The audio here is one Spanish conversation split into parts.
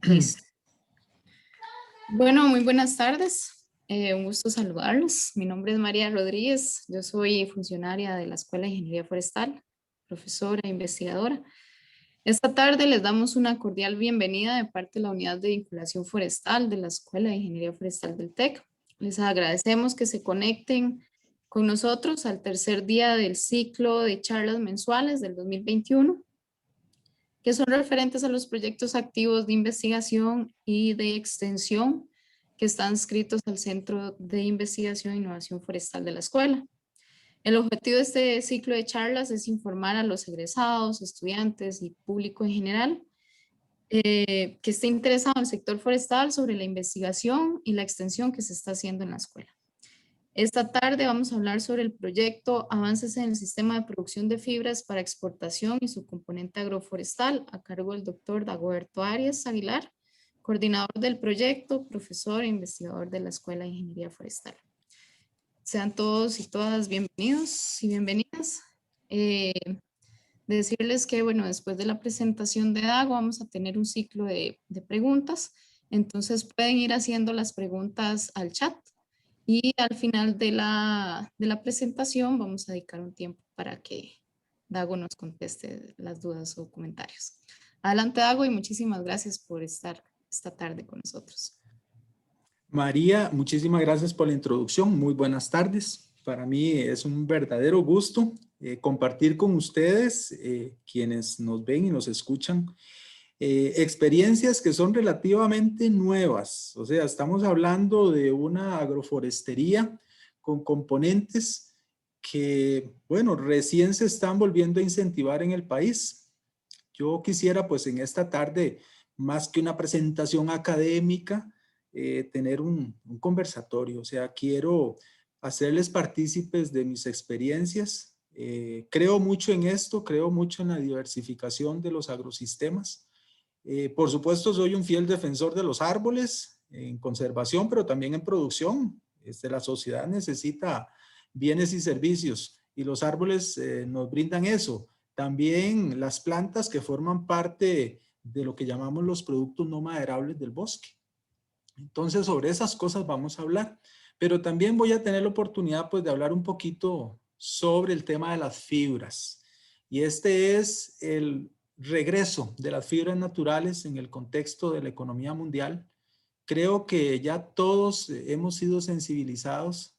Listo. Bueno, muy buenas tardes. Un gusto saludarlos. Mi nombre es María Rodríguez. Yo soy funcionaria de la Escuela de Ingeniería Forestal, profesora e investigadora. Esta tarde les damos una cordial bienvenida de parte de la Unidad de Vinculación Forestal de la Escuela de Ingeniería Forestal del TEC. Les agradecemos que se conecten con nosotros al tercer día del ciclo de charlas mensuales del 2021, que son referentes a los proyectos activos de investigación y de extensión que están inscritos al Centro de Investigación e Innovación Forestal de la escuela. El objetivo de este ciclo de charlas es informar a los egresados, estudiantes y público en general que esté interesado en el sector forestal sobre la investigación y la extensión que se está haciendo en la escuela. Esta tarde vamos a hablar sobre el proyecto Avances en el Sistema de Producción de Fibras para Exportación y su componente agroforestal, a cargo del doctor Dagoberto Arias Aguilar, coordinador del proyecto, profesor e investigador de la Escuela de Ingeniería Forestal. Sean todos y todas bienvenidos y bienvenidas. Decirles que, bueno, después de la presentación de Dago vamos a tener un ciclo de preguntas, entonces pueden ir haciendo las preguntas al chat. Y al final de la presentación vamos a dedicar un tiempo para que Dago nos conteste las dudas o comentarios. Adelante, Dago, y muchísimas gracias por estar esta tarde con nosotros. María, muchísimas gracias por la introducción. Muy buenas tardes. Para mí es un verdadero gusto compartir con ustedes, quienes nos ven y nos escuchan, experiencias que son relativamente nuevas. O sea, estamos hablando de una agroforestería con componentes que, bueno, recién se están volviendo a incentivar en el país. Yo quisiera, pues, en esta tarde, más que una presentación académica, tener un conversatorio. O sea, quiero hacerles partícipes de mis experiencias. Creo mucho en esto, creo mucho en la diversificación de los agrosistemas. Por supuesto, soy un fiel defensor de los árboles en conservación, pero también en producción. La sociedad necesita bienes y servicios y los árboles nos brindan eso. También las plantas que forman parte de lo que llamamos los productos no maderables del bosque. Entonces, sobre esas cosas vamos a hablar. Pero también voy a tener la oportunidad, pues, de hablar un poquito sobre el tema de las fibras. Y este es el regreso de las fibras naturales en el contexto de la economía mundial. Creo que ya todos hemos sido sensibilizados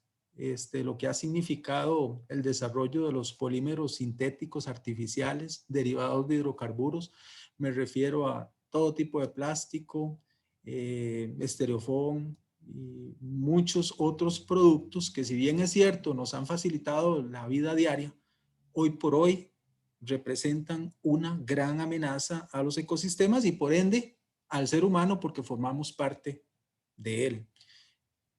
lo que ha significado el desarrollo de los polímeros sintéticos artificiales derivados de hidrocarburos. Me refiero a todo tipo de plástico, estereofón y muchos otros productos que, si bien es cierto, nos han facilitado la vida diaria, hoy por hoy representan una gran amenaza a los ecosistemas y por ende al ser humano, porque formamos parte de él.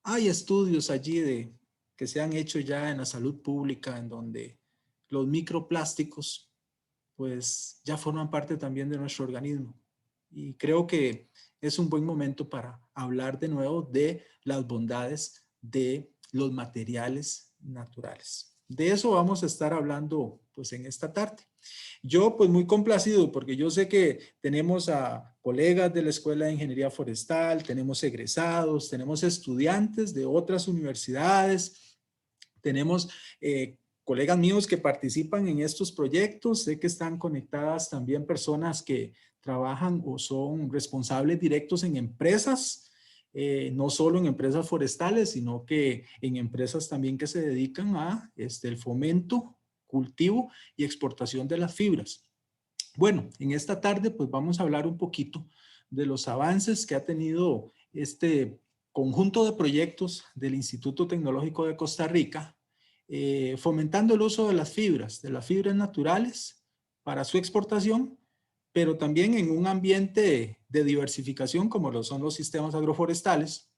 Hay estudios allí que se han hecho ya en la salud pública en donde los microplásticos pues ya forman parte también de nuestro organismo. Y creo que es un buen momento para hablar de nuevo de las bondades de los materiales naturales. De eso vamos a estar hablando pues en esta tarde. Yo pues muy complacido porque yo sé que tenemos a colegas de la Escuela de Ingeniería Forestal, tenemos egresados, tenemos estudiantes de otras universidades, tenemos colegas míos que participan en estos proyectos. Sé que están conectadas también personas que trabajan o son responsables directos en empresas, no solo en empresas forestales, sino que en empresas también que se dedican a el fomento, cultivo y exportación de las fibras. Bueno, en esta tarde pues vamos a hablar un poquito de los avances que ha tenido este conjunto de proyectos del Instituto Tecnológico de Costa Rica, fomentando el uso de las fibras naturales para su exportación, pero también en un ambiente de diversificación como lo son los sistemas agroforestales.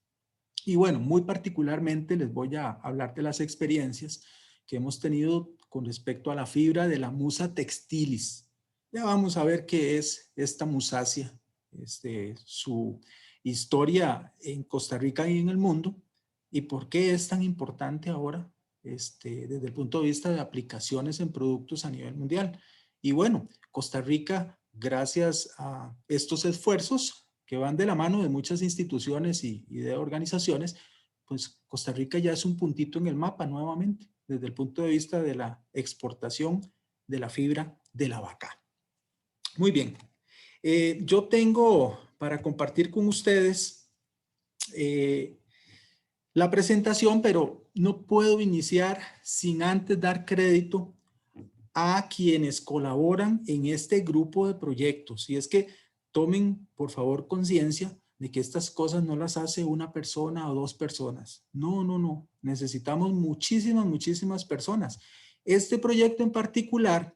Y bueno, muy particularmente les voy a hablar de las experiencias que hemos tenido con respecto a la fibra de la Musa textilis. Ya vamos a ver qué es esta musácea, su historia en Costa Rica y en el mundo, y por qué es tan importante ahora desde el punto de vista de aplicaciones en productos a nivel mundial. Y bueno, Costa Rica, gracias a estos esfuerzos, que van de la mano de muchas instituciones y de organizaciones, pues Costa Rica ya es un puntito en el mapa nuevamente, desde el punto de vista de la exportación de la fibra de la vaca. Muy bien. Yo tengo para compartir con ustedes la presentación, pero no puedo iniciar sin antes dar crédito a quienes colaboran en este grupo de proyectos. Y es que tomen, por favor, conciencia de que estas cosas no las hace una persona o dos personas. No, no, no. Necesitamos muchísimas, muchísimas personas. Este proyecto en particular,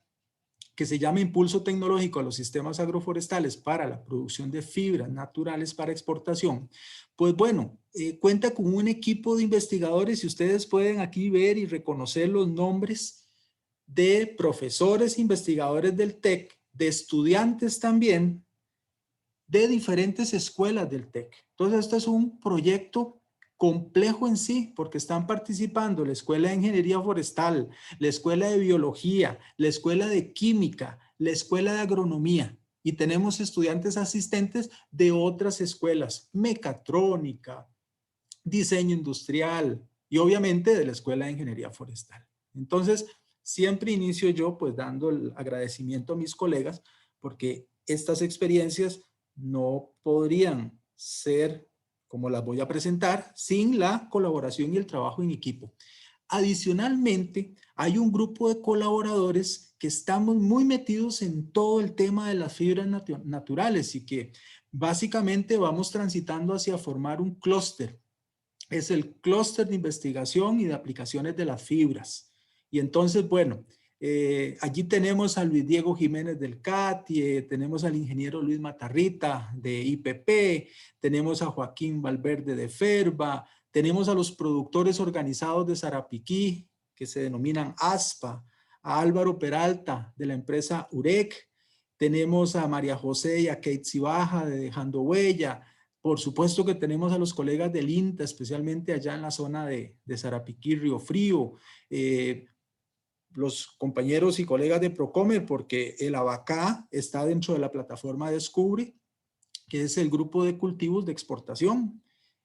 que se llama Impulso Tecnológico a los Sistemas Agroforestales para la producción de fibras naturales para exportación, pues bueno, cuenta con un equipo de investigadores y ustedes pueden aquí ver y reconocer los nombres de profesores, investigadores del TEC, de estudiantes también, de diferentes escuelas del TEC. Entonces, este es un proyecto complejo en sí, porque están participando la Escuela de Ingeniería Forestal, la Escuela de Biología, la Escuela de Química, la Escuela de Agronomía, y tenemos estudiantes asistentes de otras escuelas, mecatrónica, diseño industrial, y obviamente de la Escuela de Ingeniería Forestal. Entonces, siempre inicio yo pues dando el agradecimiento a mis colegas, porque estas experiencias no podrían ser como las voy a presentar sin la colaboración y el trabajo en equipo. Adicionalmente, hay un grupo de colaboradores que estamos muy metidos en todo el tema de las fibras naturales y que básicamente vamos transitando hacia formar un clúster. Es el clúster de investigación y de aplicaciones de las fibras. Y entonces, bueno, allí tenemos a Luis Diego Jiménez del CATIE, tenemos al ingeniero Luis Matarrita de IPP, tenemos a Joaquín Valverde de FERBA, tenemos a los productores organizados de Sarapiquí, que se denominan ASPA, a Álvaro Peralta de la empresa UREC, tenemos a María José y a Kate Cibaja de Dejando Huella. Por supuesto que tenemos a los colegas del INTA, especialmente allá en la zona de Sarapiquí, Río Frío, los compañeros y colegas de Procomer, porque el Abacá está dentro de la plataforma Descubre, que es el grupo de cultivos de exportación.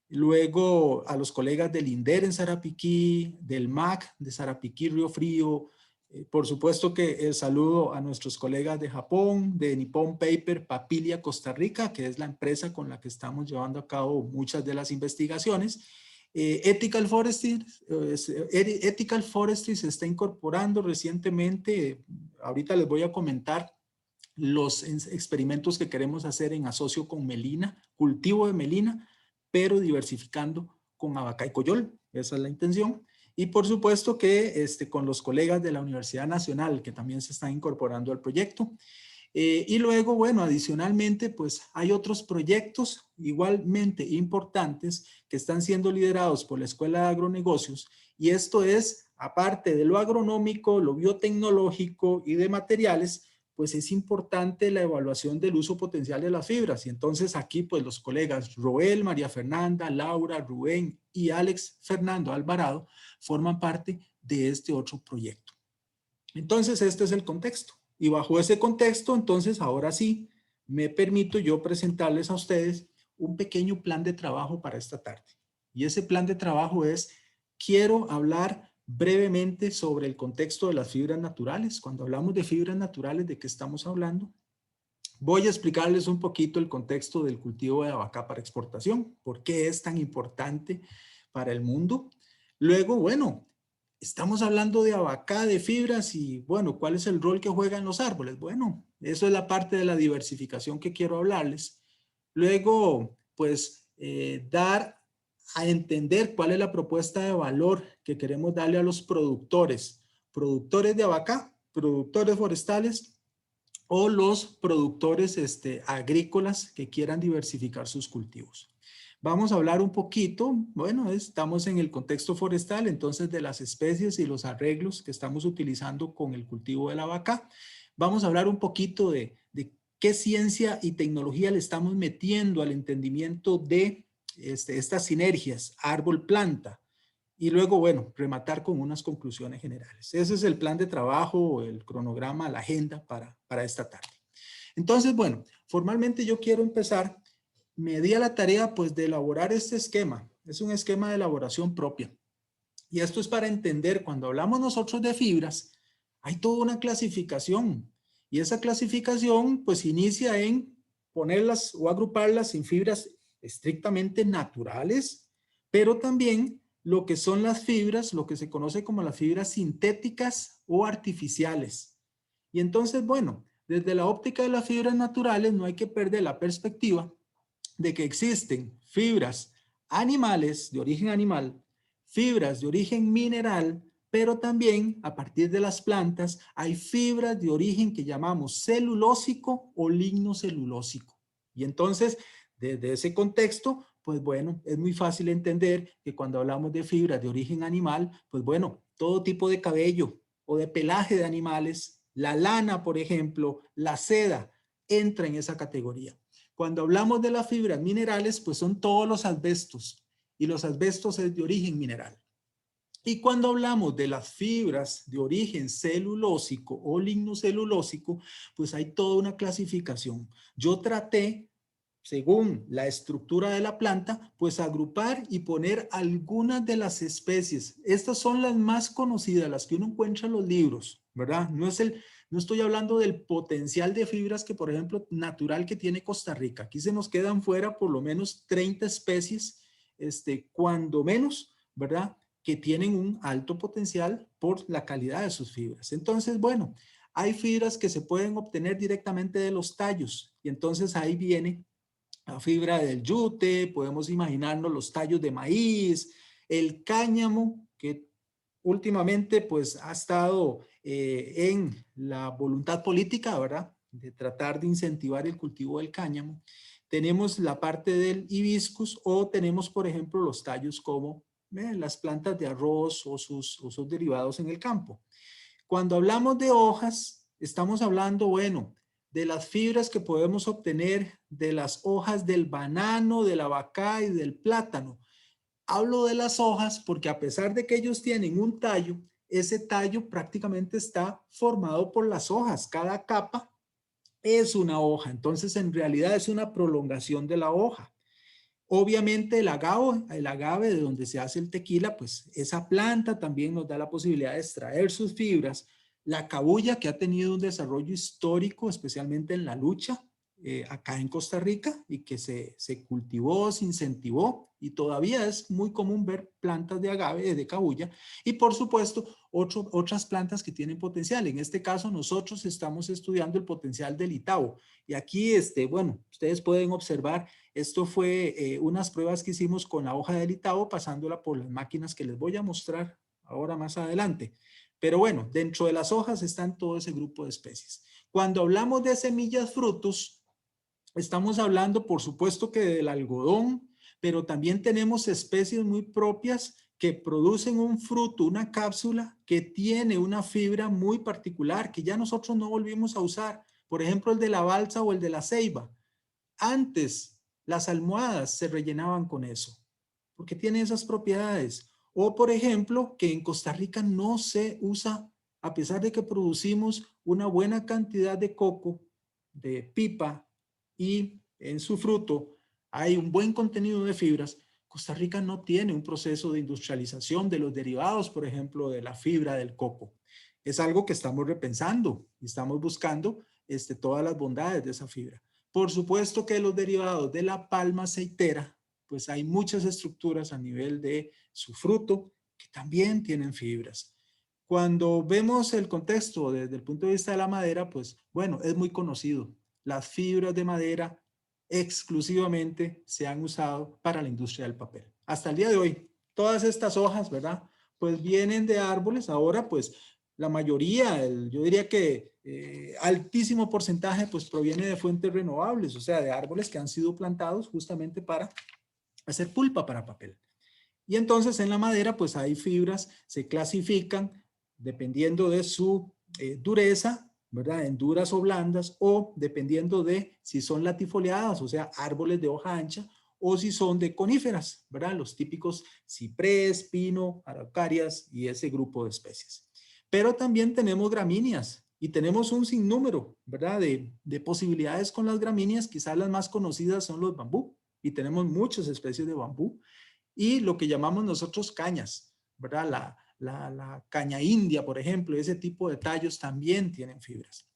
Luego a los colegas del INDER en Sarapiquí, del MAC de Sarapiquí, Río Frío. Por supuesto que el saludo a nuestros colegas de Japón, de Nippon Paper, Papilia, Costa Rica, que es la empresa con la que estamos llevando a cabo muchas de las investigaciones. Ethical Forestry se está incorporando recientemente. Ahorita les voy a comentar los experimentos que queremos hacer en asocio con melina, cultivo de melina, pero diversificando con abaca y coyol. Esa es la intención. Y por supuesto que con los colegas de la Universidad Nacional que también se están incorporando al proyecto. Y luego, bueno, adicionalmente, pues hay otros proyectos igualmente importantes que están siendo liderados por la Escuela de Agronegocios. Y esto es, aparte de lo agronómico, lo biotecnológico y de materiales, pues es importante la evaluación del uso potencial de las fibras. Y entonces aquí, pues los colegas Roel, María Fernanda, Laura, Rubén y Alex Fernando Alvarado forman parte de este otro proyecto. Entonces, este es el contexto. Y bajo ese contexto, entonces, ahora sí, me permito yo presentarles a ustedes un pequeño plan de trabajo para esta tarde. Y ese plan de trabajo es, quiero hablar brevemente sobre el contexto de las fibras naturales. Cuando hablamos de fibras naturales, ¿de qué estamos hablando? Voy a explicarles un poquito el contexto del cultivo de abaca para exportación, por qué es tan importante para el mundo. Luego, bueno, estamos hablando de abaca, de fibras y, bueno, ¿cuál es el rol que juegan los árboles? Bueno, eso es la parte de la diversificación que quiero hablarles. Luego, pues, dar a entender cuál es la propuesta de valor que queremos darle a los productores de abaca, productores forestales o los productores agrícolas que quieran diversificar sus cultivos. Vamos a hablar un poquito, bueno, estamos en el contexto forestal, entonces de las especies y los arreglos que estamos utilizando con el cultivo de la vaca. Vamos a hablar un poquito de qué ciencia y tecnología le estamos metiendo al entendimiento de estas sinergias árbol-planta. Y luego, bueno, rematar con unas conclusiones generales. Ese es el plan de trabajo, el cronograma, la agenda para esta tarde. Entonces, bueno, formalmente yo quiero empezar me di a la tarea pues de elaborar este esquema. Es un esquema de elaboración propia. Y esto es para entender, cuando hablamos nosotros de fibras, hay toda una clasificación. Y esa clasificación pues inicia en ponerlas o agruparlas en fibras estrictamente naturales, pero también lo que son las fibras, lo que se conoce como las fibras sintéticas o artificiales. Y entonces, bueno, desde la óptica de las fibras naturales no hay que perder la perspectiva de que existen fibras animales, de origen animal, fibras de origen mineral, pero también a partir de las plantas hay fibras de origen que llamamos celulósico o lignocelulósico. Y entonces, desde ese contexto, pues bueno, es muy fácil entender que cuando hablamos de fibras de origen animal, pues bueno, todo tipo de cabello o de pelaje de animales, la lana, por ejemplo, la seda, entra en esa categoría. Cuando hablamos de las fibras minerales, pues son todos los asbestos, y los asbestos es de origen mineral. Y cuando hablamos de las fibras de origen celulósico o lignocelulósico, pues hay toda una clasificación. Yo traté, según la estructura de la planta, pues agrupar y poner algunas de las especies. Estas son las más conocidas, las que uno encuentra en los libros, ¿verdad? No estoy hablando del potencial de fibras que, por ejemplo, natural que tiene Costa Rica. Aquí se nos quedan fuera por lo menos 30 especies, cuando menos, ¿verdad?, que tienen un alto potencial por la calidad de sus fibras. Entonces, bueno, hay fibras que se pueden obtener directamente de los tallos, y entonces ahí viene la fibra del yute, podemos imaginarnos los tallos de maíz, el cáñamo, que últimamente pues ha estado en la voluntad política, ¿verdad?, de tratar de incentivar el cultivo del cáñamo. Tenemos la parte del hibiscus, o tenemos, por ejemplo, los tallos como las plantas de arroz o sus derivados en el campo. Cuando hablamos de hojas, estamos hablando, bueno, de las fibras que podemos obtener de las hojas del banano, del abacá y del plátano. Hablo de las hojas porque, a pesar de que ellos tienen un tallo, ese tallo prácticamente está formado por las hojas. Cada capa es una hoja, entonces en realidad es una prolongación de la hoja. Obviamente el agave de donde se hace el tequila, pues esa planta también nos da la posibilidad de extraer sus fibras. La cabuya, que ha tenido un desarrollo histórico, especialmente en la lucha acá en Costa Rica, y que se cultivó, se incentivó, y todavía es muy común ver plantas de agave, de cabuya, y por supuesto otras plantas que tienen potencial. En este caso nosotros estamos estudiando el potencial del itabo, y aquí, bueno, ustedes pueden observar, esto fue unas pruebas que hicimos con la hoja del itabo, pasándola por las máquinas que les voy a mostrar ahora más adelante. Pero bueno, dentro de las hojas están todo ese grupo de especies. Cuando hablamos de semillas, frutos, estamos hablando, por supuesto, que del algodón, pero también tenemos especies muy propias que producen un fruto, una cápsula que tiene una fibra muy particular que ya nosotros no volvimos a usar. Por ejemplo, el de la balsa o el de la ceiba. Antes las almohadas se rellenaban con eso, porque tiene esas propiedades. O, por ejemplo, que en Costa Rica no se usa, a pesar de que producimos una buena cantidad de coco, de pipa, y en su fruto hay un buen contenido de fibras. Costa Rica no tiene un proceso de industrialización de los derivados, por ejemplo, de la fibra del coco. Es algo que estamos repensando y estamos buscando todas las bondades de esa fibra. Por supuesto que los derivados de la palma aceitera, pues hay muchas estructuras a nivel de su fruto que también tienen fibras. Cuando vemos el contexto desde el punto de vista de la madera, pues bueno, es muy conocido. Las fibras de madera exclusivamente se han usado para la industria del papel. Hasta el día de hoy, todas estas hojas, ¿verdad?, pues vienen de árboles. Ahora, pues la mayoría, yo diría que altísimo porcentaje, pues proviene de fuentes renovables, o sea, de árboles que han sido plantados justamente para hacer pulpa para papel. Y entonces en la madera, pues hay fibras, se clasifican dependiendo de su dureza, ¿verdad?, en duras o blandas, o dependiendo de si son latifoliadas, o sea, árboles de hoja ancha, o si son de coníferas, ¿verdad?, los típicos ciprés, pino, araucarias y ese grupo de especies. Pero también tenemos gramíneas y tenemos un sinnúmero, ¿verdad?, de posibilidades con las gramíneas. Quizás las más conocidas son los bambú, y tenemos muchas especies de bambú, y lo que llamamos nosotros cañas, ¿verdad? La caña india, por ejemplo, ese tipo de tallos también tienen fibras.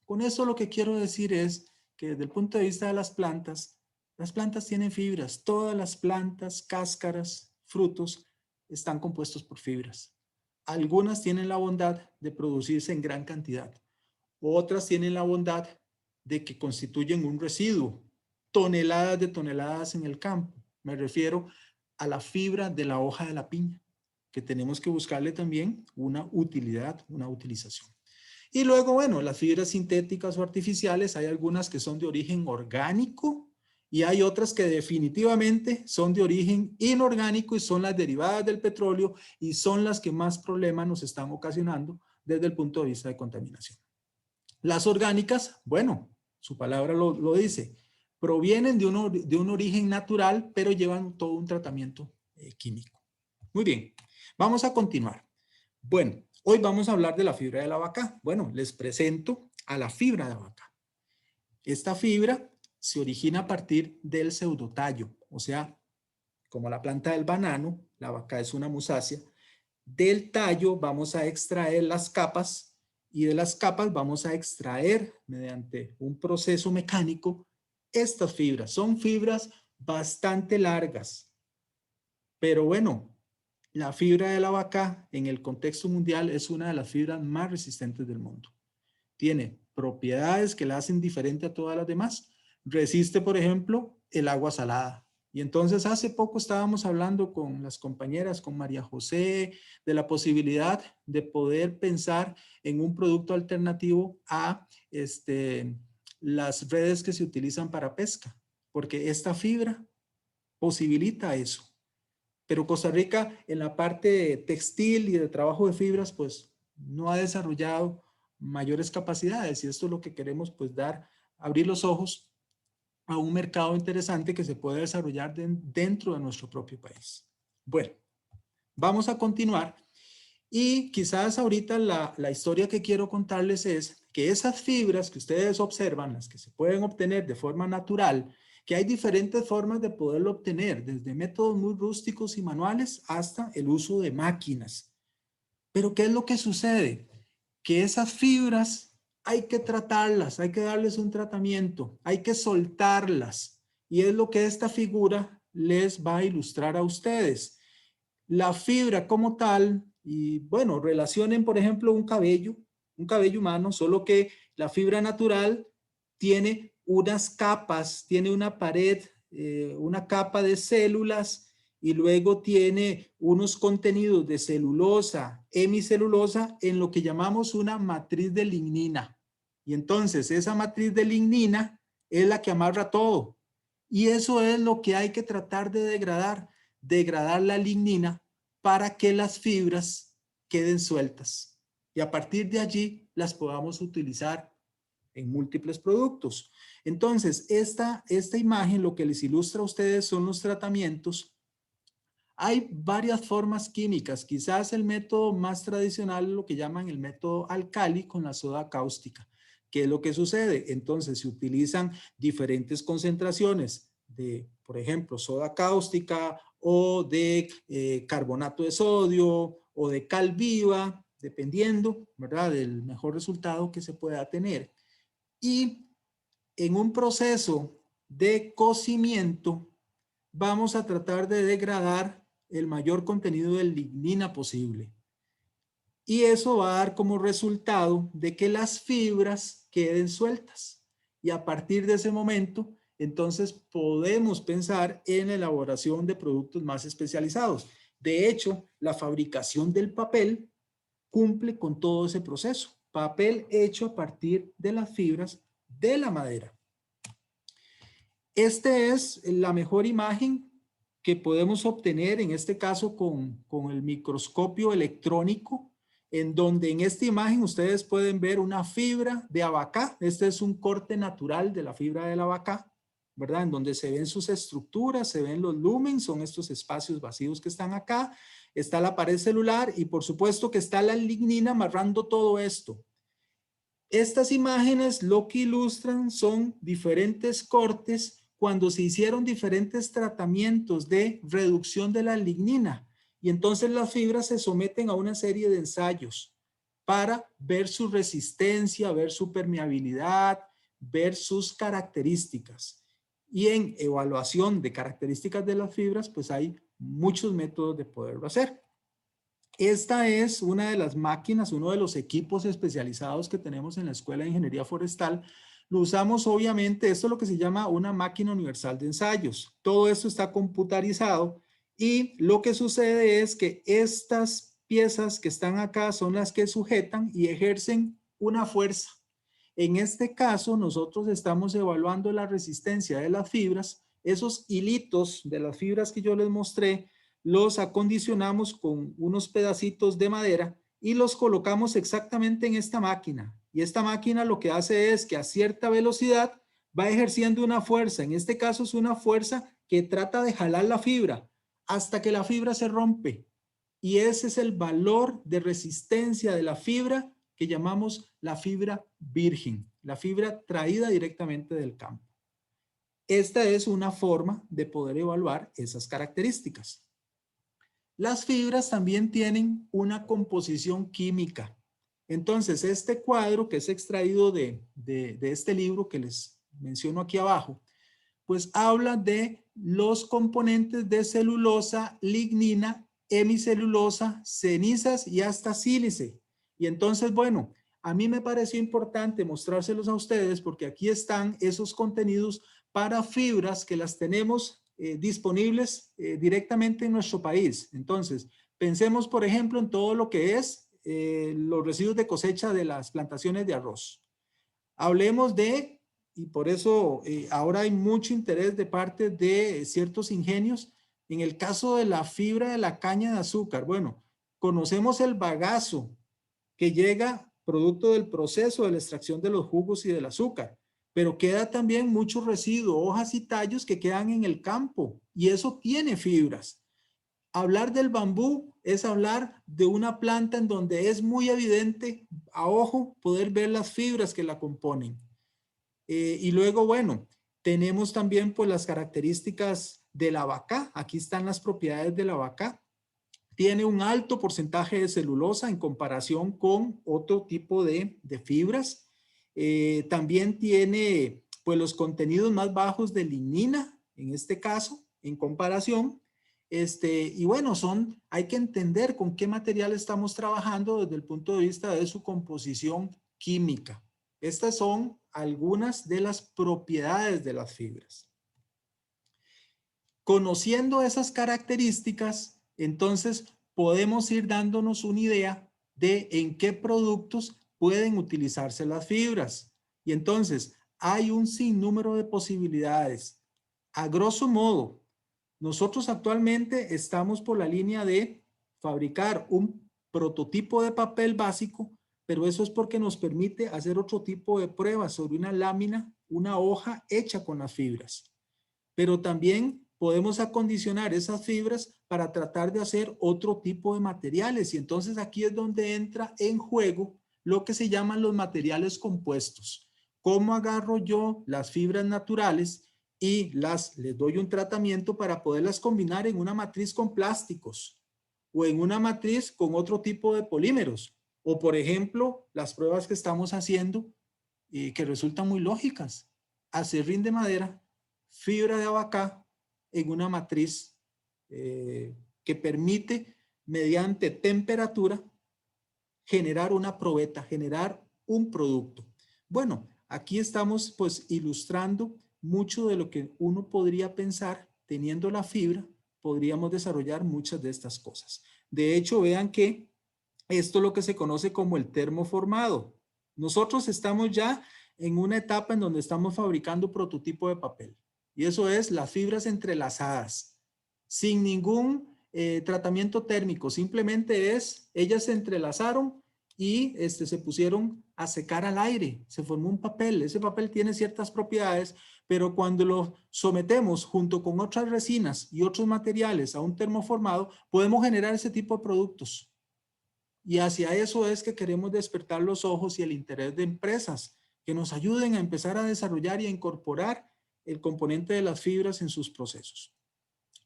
Con eso lo que quiero decir es que desde el punto de vista de las plantas tienen fibras. Todas las plantas, cáscaras, frutos están compuestos por fibras. Algunas tienen la bondad de producirse en gran cantidad. Otras tienen la bondad de que constituyen un residuo, toneladas de toneladas en el campo. Me refiero a la fibra de la hoja de la piña, que tenemos que buscarle también una utilidad, una utilización. Y luego, bueno, las fibras sintéticas o artificiales, hay algunas que son de origen orgánico y hay otras que definitivamente son de origen inorgánico y son las derivadas del petróleo y son las que más problemas nos están ocasionando desde el punto de vista de contaminación. Las orgánicas, bueno, su palabra lo dice, provienen de un origen natural, pero llevan todo un tratamiento químico. Muy bien, vamos a continuar. Bueno, hoy vamos a hablar de la fibra de la vaca. Bueno, les presento a la fibra de la vaca. Esta fibra se origina a partir del pseudotallo, o sea, como la planta del banano, la vaca es una musácea. Del tallo vamos a extraer las capas y de las capas vamos a extraer mediante un proceso mecánico estas fibras. Son fibras bastante largas, pero bueno, la fibra de la vaca en el contexto mundial es una de las fibras más resistentes del mundo. Tiene propiedades que la hacen diferente a todas las demás. Resiste, por ejemplo, el agua salada. Y entonces hace poco estábamos hablando con las compañeras, con María José, de la posibilidad de poder pensar en un producto alternativo a las redes que se utilizan para pesca, porque esta fibra posibilita eso. Pero Costa Rica en la parte textil y de trabajo de fibras, pues no ha desarrollado mayores capacidades y esto es lo que queremos, pues abrir los ojos a un mercado interesante que se puede desarrollar dentro de nuestro propio país. Bueno, vamos a continuar y quizás ahorita la historia que quiero contarles es que esas fibras que ustedes observan, las que se pueden obtener de forma natural, que hay diferentes formas de poderlo obtener, desde métodos muy rústicos y manuales hasta el uso de máquinas. Pero ¿qué es lo que sucede? Que esas fibras hay que tratarlas, hay que darles un tratamiento, hay que soltarlas. Y es lo que esta figura les va a ilustrar a ustedes. La fibra como tal, y bueno, relacionen por ejemplo un cabello humano, solo que la fibra natural tiene unas capas, tiene una pared, una capa de células y luego tiene unos contenidos de celulosa, hemicelulosa en lo que llamamos una matriz de lignina. Y entonces esa matriz de lignina es la que amarra todo. Y eso es lo que hay que tratar de degradar la lignina para que las fibras queden sueltas. Y a partir de allí las podamos utilizar en múltiples productos. Entonces, esta imagen lo que les ilustra a ustedes son los tratamientos. Hay varias formas químicas. Quizás el método más tradicional es lo que llaman el método alcali con la soda cáustica. ¿Qué es lo que sucede? Entonces, se utilizan diferentes concentraciones de, por ejemplo, soda cáustica o de carbonato de sodio o de cal viva, dependiendo, ¿verdad?, del mejor resultado que se pueda tener. Y en un proceso de cocimiento vamos a tratar de degradar el mayor contenido de lignina posible. Y eso va a dar como resultado de que las fibras queden sueltas. Y a partir de ese momento, entonces podemos pensar en la elaboración de productos más especializados. De hecho, la fabricación del papel cumple con todo ese proceso. Papel hecho a partir de las fibras de la madera. Esta es la mejor imagen que podemos obtener, en este caso con el microscopio electrónico, en donde en esta imagen ustedes pueden ver una fibra de abacá. Este es un corte natural de la fibra del abacá, ¿verdad? En donde se ven sus estructuras, se ven los lumens, son estos espacios vacíos que están acá. Está la pared celular y por supuesto que está la lignina amarrando todo esto. Estas imágenes lo que ilustran son diferentes cortes cuando se hicieron diferentes tratamientos de reducción de la lignina. Y entonces las fibras se someten a una serie de ensayos para ver su resistencia, ver su permeabilidad, ver sus características. Y en evaluación de características de las fibras, pues hay muchos métodos de poderlo hacer. Esta es una de las máquinas, uno de los equipos especializados que tenemos en la Escuela de Ingeniería Forestal. Lo usamos obviamente, esto es lo que se llama una máquina universal de ensayos. Todo esto está computarizado y lo que sucede es que estas piezas que están acá son las que sujetan y ejercen una fuerza. En este caso, nosotros estamos evaluando la resistencia de las fibras. Esos hilitos de las fibras que yo les mostré, los acondicionamos con unos pedacitos de madera y los colocamos exactamente en esta máquina. Y esta máquina lo que hace es que a cierta velocidad va ejerciendo una fuerza. En este caso es una fuerza que trata de jalar la fibra hasta que la fibra se rompe. Y ese es el valor de resistencia de la fibra que llamamos la fibra virgen, la fibra traída directamente del campo. Esta es una forma de poder evaluar esas características. Las fibras también tienen una composición química. Entonces, este cuadro que es extraído de este libro que les menciono aquí abajo, pues habla de los componentes de celulosa, lignina, hemicelulosa, cenizas y hasta sílice. Y entonces, bueno, a mí me pareció importante mostrárselos a ustedes porque aquí están esos contenidos para fibras que las tenemos disponibles directamente en nuestro país. Entonces, pensemos, por ejemplo, en todo lo que es los residuos de cosecha de las plantaciones de arroz. Hablemos de, y por eso ahora hay mucho interés de parte de ciertos ingenios, en el caso de la fibra de la caña de azúcar. Bueno, conocemos el bagazo que llega producto del proceso de la extracción de los jugos y del azúcar, pero queda también mucho residuo, hojas y tallos que quedan en el campo y eso tiene fibras. Hablar del bambú es hablar de una planta en donde es muy evidente a ojo poder ver las fibras que la componen. Y luego, bueno, tenemos también pues las características de la vaca. Aquí están las propiedades de la vaca. Tiene un alto porcentaje de celulosa en comparación con otro tipo de fibras. También tiene pues los contenidos más bajos de lignina, en este caso, en comparación. Y bueno, hay que entender con qué material estamos trabajando desde el punto de vista de su composición química. Estas son algunas de las propiedades de las fibras. Conociendo esas características, entonces podemos ir dándonos una idea de en qué productos pueden utilizarse las fibras. Y entonces hay un sinnúmero de posibilidades. A grosso modo, nosotros actualmente estamos por la línea de fabricar un prototipo de papel básico, pero eso es porque nos permite hacer otro tipo de pruebas sobre una lámina, una hoja hecha con las fibras. Pero también podemos acondicionar esas fibras para tratar de hacer otro tipo de materiales. Y entonces aquí es donde entra en juego lo que se llaman los materiales compuestos. ¿Cómo agarro yo las fibras naturales y les doy un tratamiento para poderlas combinar en una matriz con plásticos o en una matriz con otro tipo de polímeros? O por ejemplo, las pruebas que estamos haciendo que resultan muy lógicas. Acerrín de madera, fibra de abacá en una matriz que permite mediante temperatura generar una probeta, generar un producto. Bueno, aquí estamos pues ilustrando mucho de lo que uno podría pensar teniendo la fibra, podríamos desarrollar muchas de estas cosas. De hecho, vean que esto es lo que se conoce como el termoformado. Nosotros estamos ya en una etapa en donde estamos fabricando prototipo de papel. Y eso es las fibras entrelazadas, sin ningún tratamiento térmico. Simplemente ellas se entrelazaron y se pusieron a secar al aire. Se formó un papel. Ese papel tiene ciertas propiedades, pero cuando lo sometemos junto con otras resinas y otros materiales a un termoformado, podemos generar ese tipo de productos. Y hacia eso es que queremos despertar los ojos y el interés de empresas que nos ayuden a empezar a desarrollar y a incorporar el componente de las fibras en sus procesos.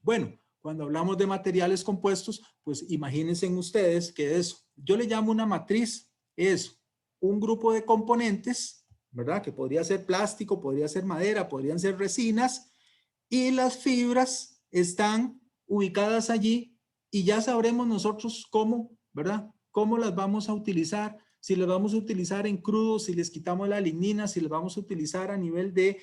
Bueno, cuando hablamos de materiales compuestos, pues imagínense ustedes que eso, yo le llamo una matriz, es un grupo de componentes, ¿verdad? Que podría ser plástico, podría ser madera, podrían ser resinas, y las fibras están ubicadas allí y ya sabremos nosotros cómo, ¿verdad? Cómo las vamos a utilizar, si las vamos a utilizar en crudo, si les quitamos la lignina, si las vamos a utilizar a nivel de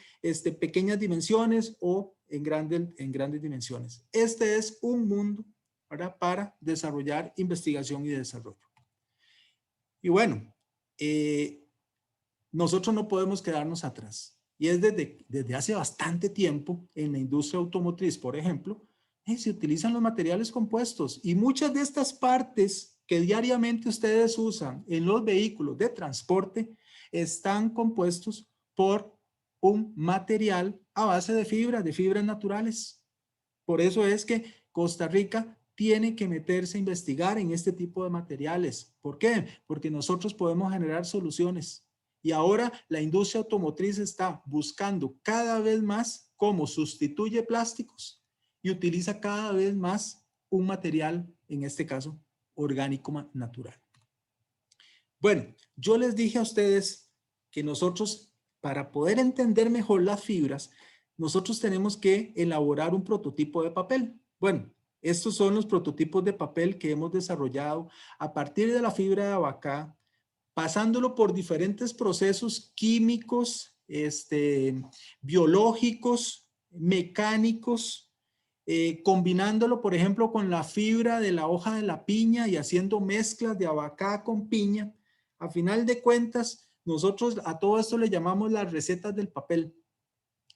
pequeñas dimensiones o en grandes dimensiones. Este es un mundo, ¿verdad? Para desarrollar investigación y desarrollo. Y bueno, nosotros no podemos quedarnos atrás. Y es desde hace bastante tiempo en la industria automotriz, por ejemplo, se utilizan los materiales compuestos y muchas de estas partes que diariamente ustedes usan en los vehículos de transporte están compuestos por un material a base de fibras naturales. Por eso es que Costa Rica tiene que meterse a investigar en este tipo de materiales. ¿Por qué? Porque nosotros podemos generar soluciones. Y ahora la industria automotriz está buscando cada vez más cómo sustituye plásticos y utiliza cada vez más un material, en este caso, orgánico natural. Bueno, yo les dije a ustedes que nosotros, para poder entender mejor las fibras, nosotros tenemos que elaborar un prototipo de papel. Bueno, estos son los prototipos de papel que hemos desarrollado a partir de la fibra de abacá, pasándolo por diferentes procesos químicos, biológicos, mecánicos, combinándolo, por ejemplo, con la fibra de la hoja de la piña y haciendo mezclas de abacá con piña. A final de cuentas, nosotros a todo esto le llamamos las recetas del papel.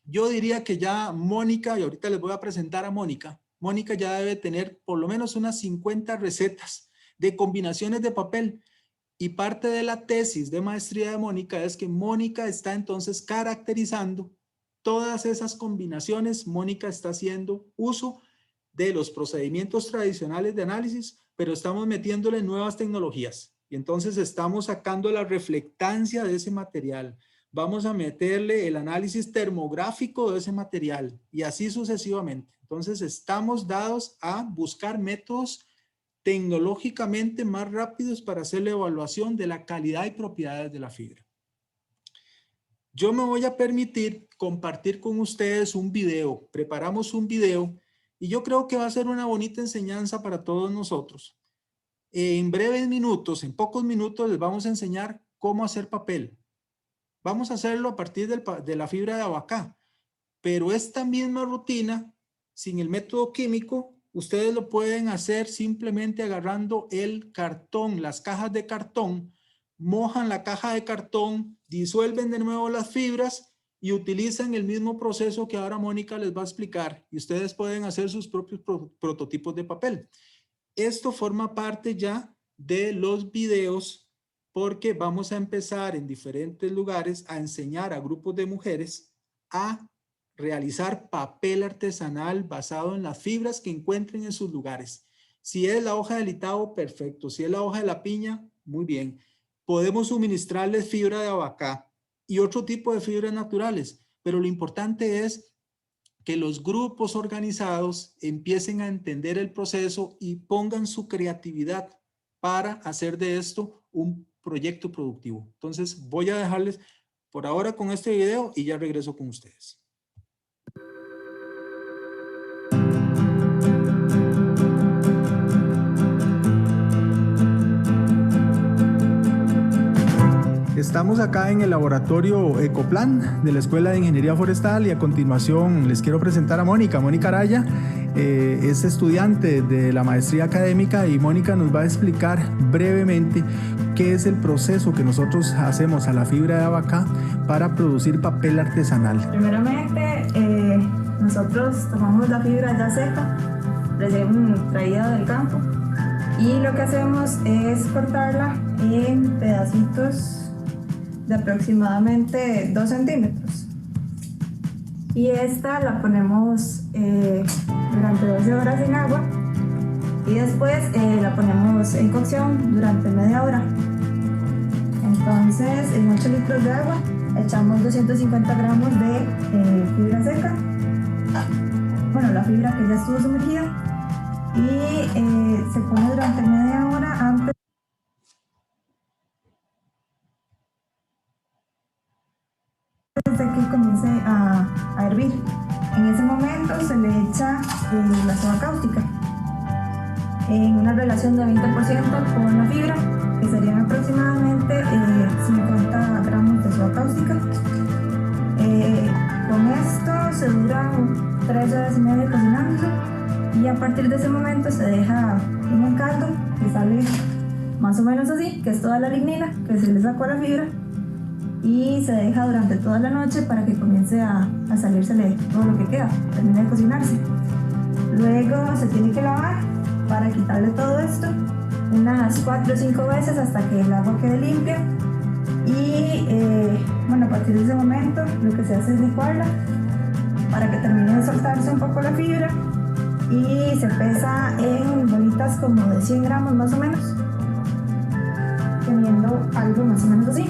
Yo diría que ya Mónica, y ahorita les voy a presentar a Mónica, Mónica ya debe tener por lo menos unas 50 recetas de combinaciones de papel. Y parte de la tesis de maestría de Mónica es que Mónica está entonces caracterizando todas esas combinaciones. Mónica está haciendo uso de los procedimientos tradicionales de análisis, pero estamos metiéndole nuevas tecnologías. Y entonces estamos sacando la reflectancia de ese material. Vamos a meterle el análisis termográfico de ese material y así sucesivamente. Entonces estamos dados a buscar métodos tecnológicamente más rápidos para hacer la evaluación de la calidad y propiedades de la fibra. Yo me voy a permitir compartir con ustedes un video. Preparamos un video y yo creo que va a ser una bonita enseñanza para todos nosotros. En breves minutos, en pocos minutos, les vamos a enseñar cómo hacer papel. Vamos a hacerlo a partir de la fibra de abacá, pero esta misma rutina, sin el método químico, ustedes lo pueden hacer simplemente agarrando el cartón, las cajas de cartón, mojan la caja de cartón, disuelven de nuevo las fibras y utilizan el mismo proceso que ahora Mónica les va a explicar y ustedes pueden hacer sus propios prototipos de papel. Esto forma parte ya de los videos porque vamos a empezar en diferentes lugares a enseñar a grupos de mujeres a realizar papel artesanal basado en las fibras que encuentren en sus lugares. Si es la hoja de litao, perfecto. Si es la hoja de la piña, muy bien. Podemos suministrarles fibra de abacá y otro tipo de fibras naturales, pero lo importante es que los grupos organizados empiecen a entender el proceso y pongan su creatividad para hacer de esto un proyecto productivo. Entonces voy a dejarles por ahora con este video y ya regreso con ustedes. Estamos acá en el laboratorio Ecoplan de la Escuela de Ingeniería Forestal y a continuación les quiero presentar a Mónica. Mónica Araya es estudiante de la maestría académica y Mónica nos va a explicar brevemente qué es el proceso que nosotros hacemos a la fibra de abacá para producir papel artesanal. Primeramente, nosotros tomamos la fibra ya seca, recién traída del campo, y lo que hacemos es cortarla en pedacitos de aproximadamente 2 centímetros. Y esta la ponemos durante 12 horas en agua y después la ponemos en cocción durante media hora. Entonces, en 8 litros de agua echamos 250 gramos de fibra seca, bueno, la fibra que ya estuvo sumergida, y se pone durante media hora antes de que comience a hervir. En ese momento se le echa la soda cáustica en una relación de 20% con la fibra, que serían aproximadamente 50 gramos de soda cáustica. Con esto se duran 3 horas y media cocinándose, y a partir de ese momento se deja en un caldo que sale más o menos así, que es toda la lignina que se le sacó a la fibra, y se deja durante toda la noche para que comience a salírsele todo lo que queda, termine de cocinarse. Luego se tiene que lavar para quitarle todo esto unas 4 o 5 veces hasta que el agua quede limpia, y bueno, a partir de ese momento lo que se hace es licuarla para que termine de soltarse un poco la fibra, y se pesa en bolitas como de 100 gramos más o menos, teniendo algo más o menos así.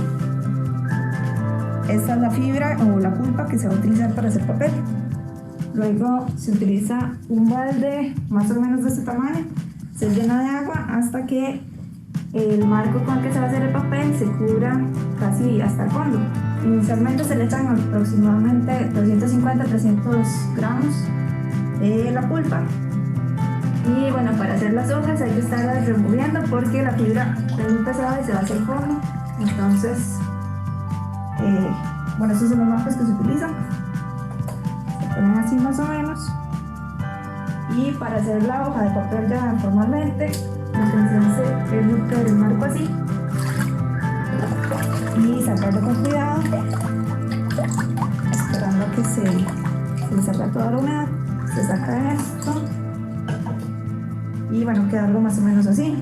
Esta es la fibra o la pulpa que se va a utilizar para hacer papel. Luego se utiliza un balde más o menos de este tamaño, se llena de agua hasta que el marco con el que se va a hacer el papel se cubra casi hasta el fondo. Inicialmente se le echan aproximadamente 250-300 gramos de la pulpa. Y bueno, para hacer las hojas hay que estarlas removiendo porque la fibra es muy pesada y se va a hacer fondo. Entonces, bueno, estos son los marcos que se utilizan. Se ponen así más o menos. Y para hacer la hoja de papel ya formalmente, lo que se hace es meter el marco así y sacarlo con cuidado, esperando a que se le salga toda la humedad. Se saca esto y bueno, queda algo más o menos así.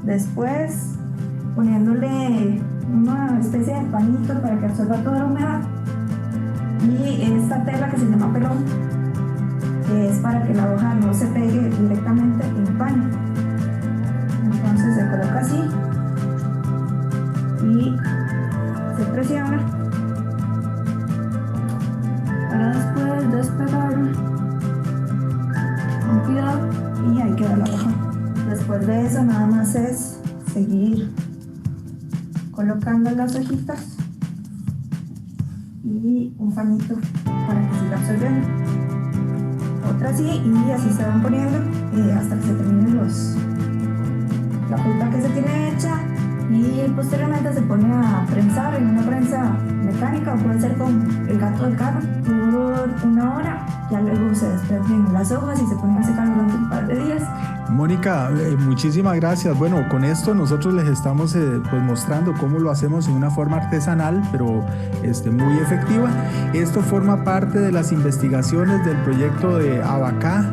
Después poniéndole una especie de panito para que absorba toda la humedad, y esta tela que se llama pelón, que es para que la hoja no se pegue directamente en el paño. Entonces se coloca así y se presiona para después despegarla con cuidado, y ahí queda la hoja. Después de eso nada más es seguir colocando las hojitas y un pañito para que siga absorbiendo. Otra así, y así se van poniendo hasta que se terminen la pulpa que se tiene hecha, y posteriormente se pone a prensar en una prensa mecánica, o puede ser con el gato del carro, por 1 hora. Ya luego se desprenden las hojas y se ponen a secar durante un par de días. Mónica, muchísimas gracias. Bueno, con esto nosotros les estamos pues mostrando cómo lo hacemos en una forma artesanal, pero muy efectiva. Esto forma parte de las investigaciones del proyecto de Abacá.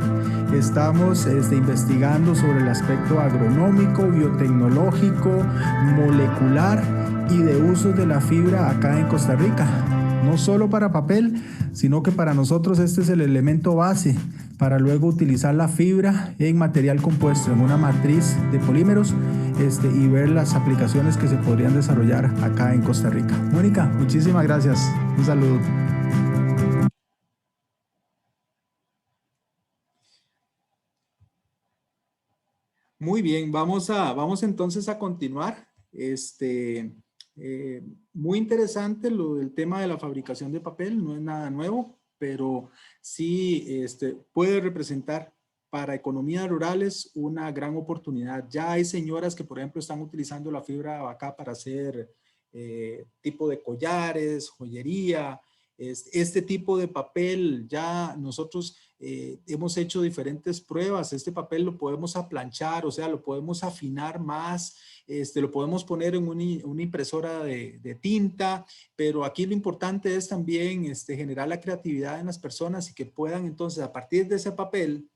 Estamos investigando sobre el aspecto agronómico, biotecnológico, molecular y de usos de la fibra acá en Costa Rica. No solo para papel, sino que para nosotros este es el elemento base para luego utilizar la fibra en material compuesto, en una matriz de polímeros, y ver las aplicaciones que se podrían desarrollar acá en Costa Rica. Mónica, muchísimas gracias. Un saludo. Muy bien, vamos entonces a continuar. Muy interesante lo del tema de la fabricación de papel, no es nada nuevo, pero sí puede representar para economías rurales una gran oportunidad. Ya hay señoras que, por ejemplo, están utilizando la fibra de abacá para hacer tipo de collares, joyería. Este tipo de papel ya nosotros hemos hecho diferentes pruebas. Este papel lo podemos aplanchar, o sea, lo podemos afinar más, lo podemos poner en una impresora de tinta, pero aquí lo importante es también generar la creatividad en las personas y que puedan entonces a partir de ese papel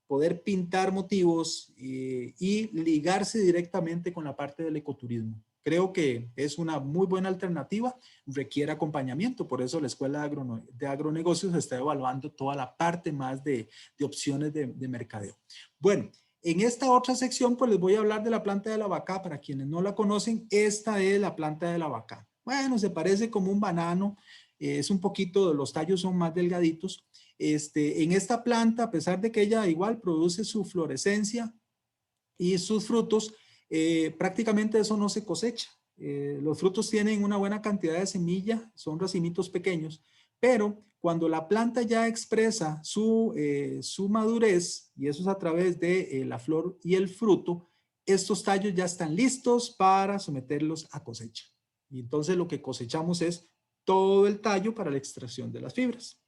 poder pintar motivos y ligarse directamente con la parte del ecoturismo. Creo que es una muy buena alternativa, requiere acompañamiento, por eso la Escuela de Agronegocios está evaluando toda la parte más de opciones de mercadeo. Bueno, en esta otra sección pues les voy a hablar de la planta de la abacá. Para quienes no la conocen, esta es la planta de la abacá. Bueno, se parece como un banano, es un poquito, los tallos son más delgaditos. En esta planta, a pesar de que ella igual produce su florescencia y sus frutos, prácticamente eso no se cosecha. Los frutos tienen una buena cantidad de semilla, son racimitos pequeños, pero cuando la planta ya expresa su madurez, y eso es a través de la flor y el fruto, estos tallos ya están listos para someterlos a cosecha. Y entonces lo que cosechamos es todo el tallo para la extracción de las fibras.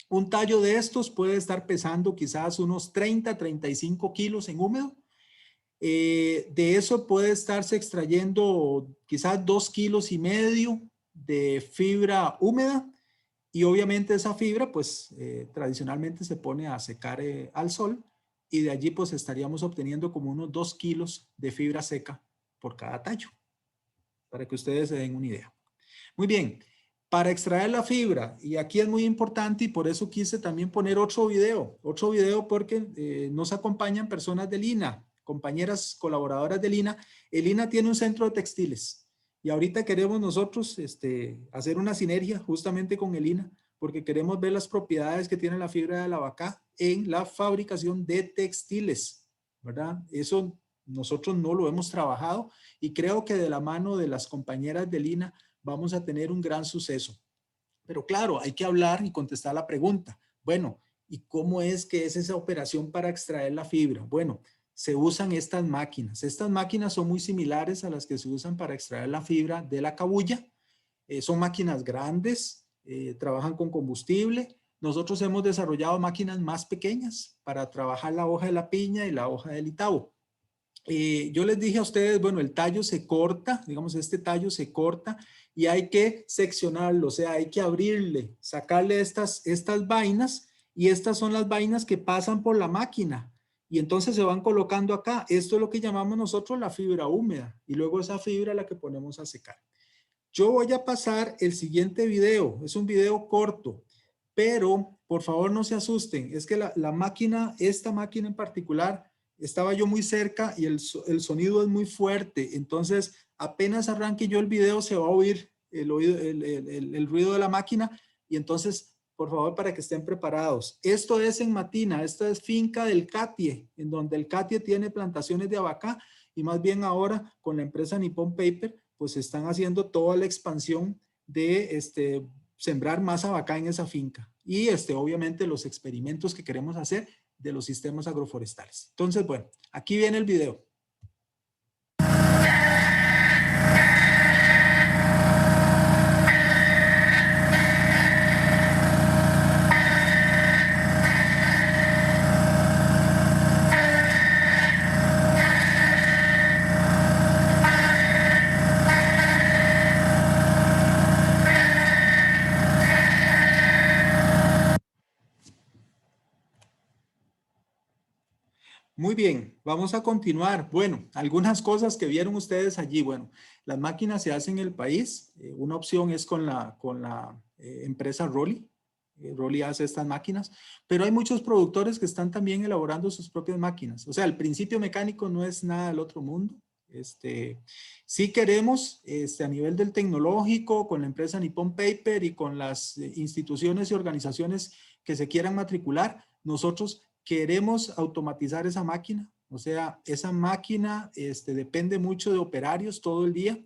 Un tallo de estos puede estar pesando quizás unos 30-35 kilos en húmedo. De eso puede estarse extrayendo quizás 2,5 kilos de fibra húmeda, y obviamente esa fibra pues tradicionalmente se pone a secar al sol, y de allí pues estaríamos obteniendo como unos 2 kilos de fibra seca por cada tallo, para que ustedes se den una idea. Muy bien, para extraer la fibra, y aquí es muy importante y por eso quise también poner otro video porque nos acompañan personas del INA, compañeras colaboradoras del INA. El INA tiene un centro de textiles y ahorita queremos nosotros hacer una sinergia justamente con el INA, porque queremos ver las propiedades que tiene la fibra de la vaca en la fabricación de textiles, ¿verdad? Eso nosotros no lo hemos trabajado y creo que de la mano de las compañeras del INA vamos a tener un gran suceso. Pero claro, hay que hablar y contestar la pregunta. Bueno, ¿y cómo es que es esa operación para extraer la fibra? Bueno, se usan estas máquinas. Estas máquinas son muy similares a las que se usan para extraer la fibra de la cabuya. Son máquinas grandes, trabajan con combustible. Nosotros hemos desarrollado máquinas más pequeñas para trabajar la hoja de la piña y la hoja del itabo. Yo les dije a ustedes, bueno, el tallo se corta, digamos, este tallo se corta y hay que seccionarlo, o sea, hay que abrirle, sacarle estas vainas, y estas son las vainas que pasan por la máquina y entonces se van colocando acá. Esto es lo que llamamos nosotros la fibra húmeda, y luego esa fibra es la que ponemos a secar. Yo voy a pasar el siguiente video, es un video corto, pero por favor no se asusten, es que la máquina, esta máquina en particular, estaba yo muy cerca y el sonido es muy fuerte, entonces apenas arranque yo el video se va a oír el ruido de la máquina, y entonces por favor para que estén preparados. Esto es en Matina, esta es finca del Catie, en donde el Catie tiene plantaciones de abacá, y más bien ahora con la empresa Nippon Paper pues están haciendo toda la expansión de sembrar más abacá en esa finca, y obviamente los experimentos que queremos hacer de los sistemas agroforestales. Entonces, bueno, aquí viene el video. Muy bien, vamos a continuar. Bueno, algunas cosas que vieron ustedes allí. Bueno, las máquinas se hacen en el país. Una opción es con la empresa Rolly. Rolly hace estas máquinas, pero hay muchos productores que están también elaborando sus propias máquinas. O sea, el principio mecánico no es nada del otro mundo. Sí queremos, a nivel del tecnológico, con la empresa Nippon Paper y con las instituciones y organizaciones que se quieran matricular, nosotros queremos automatizar esa máquina. O sea, esa máquina depende mucho de operarios todo el día.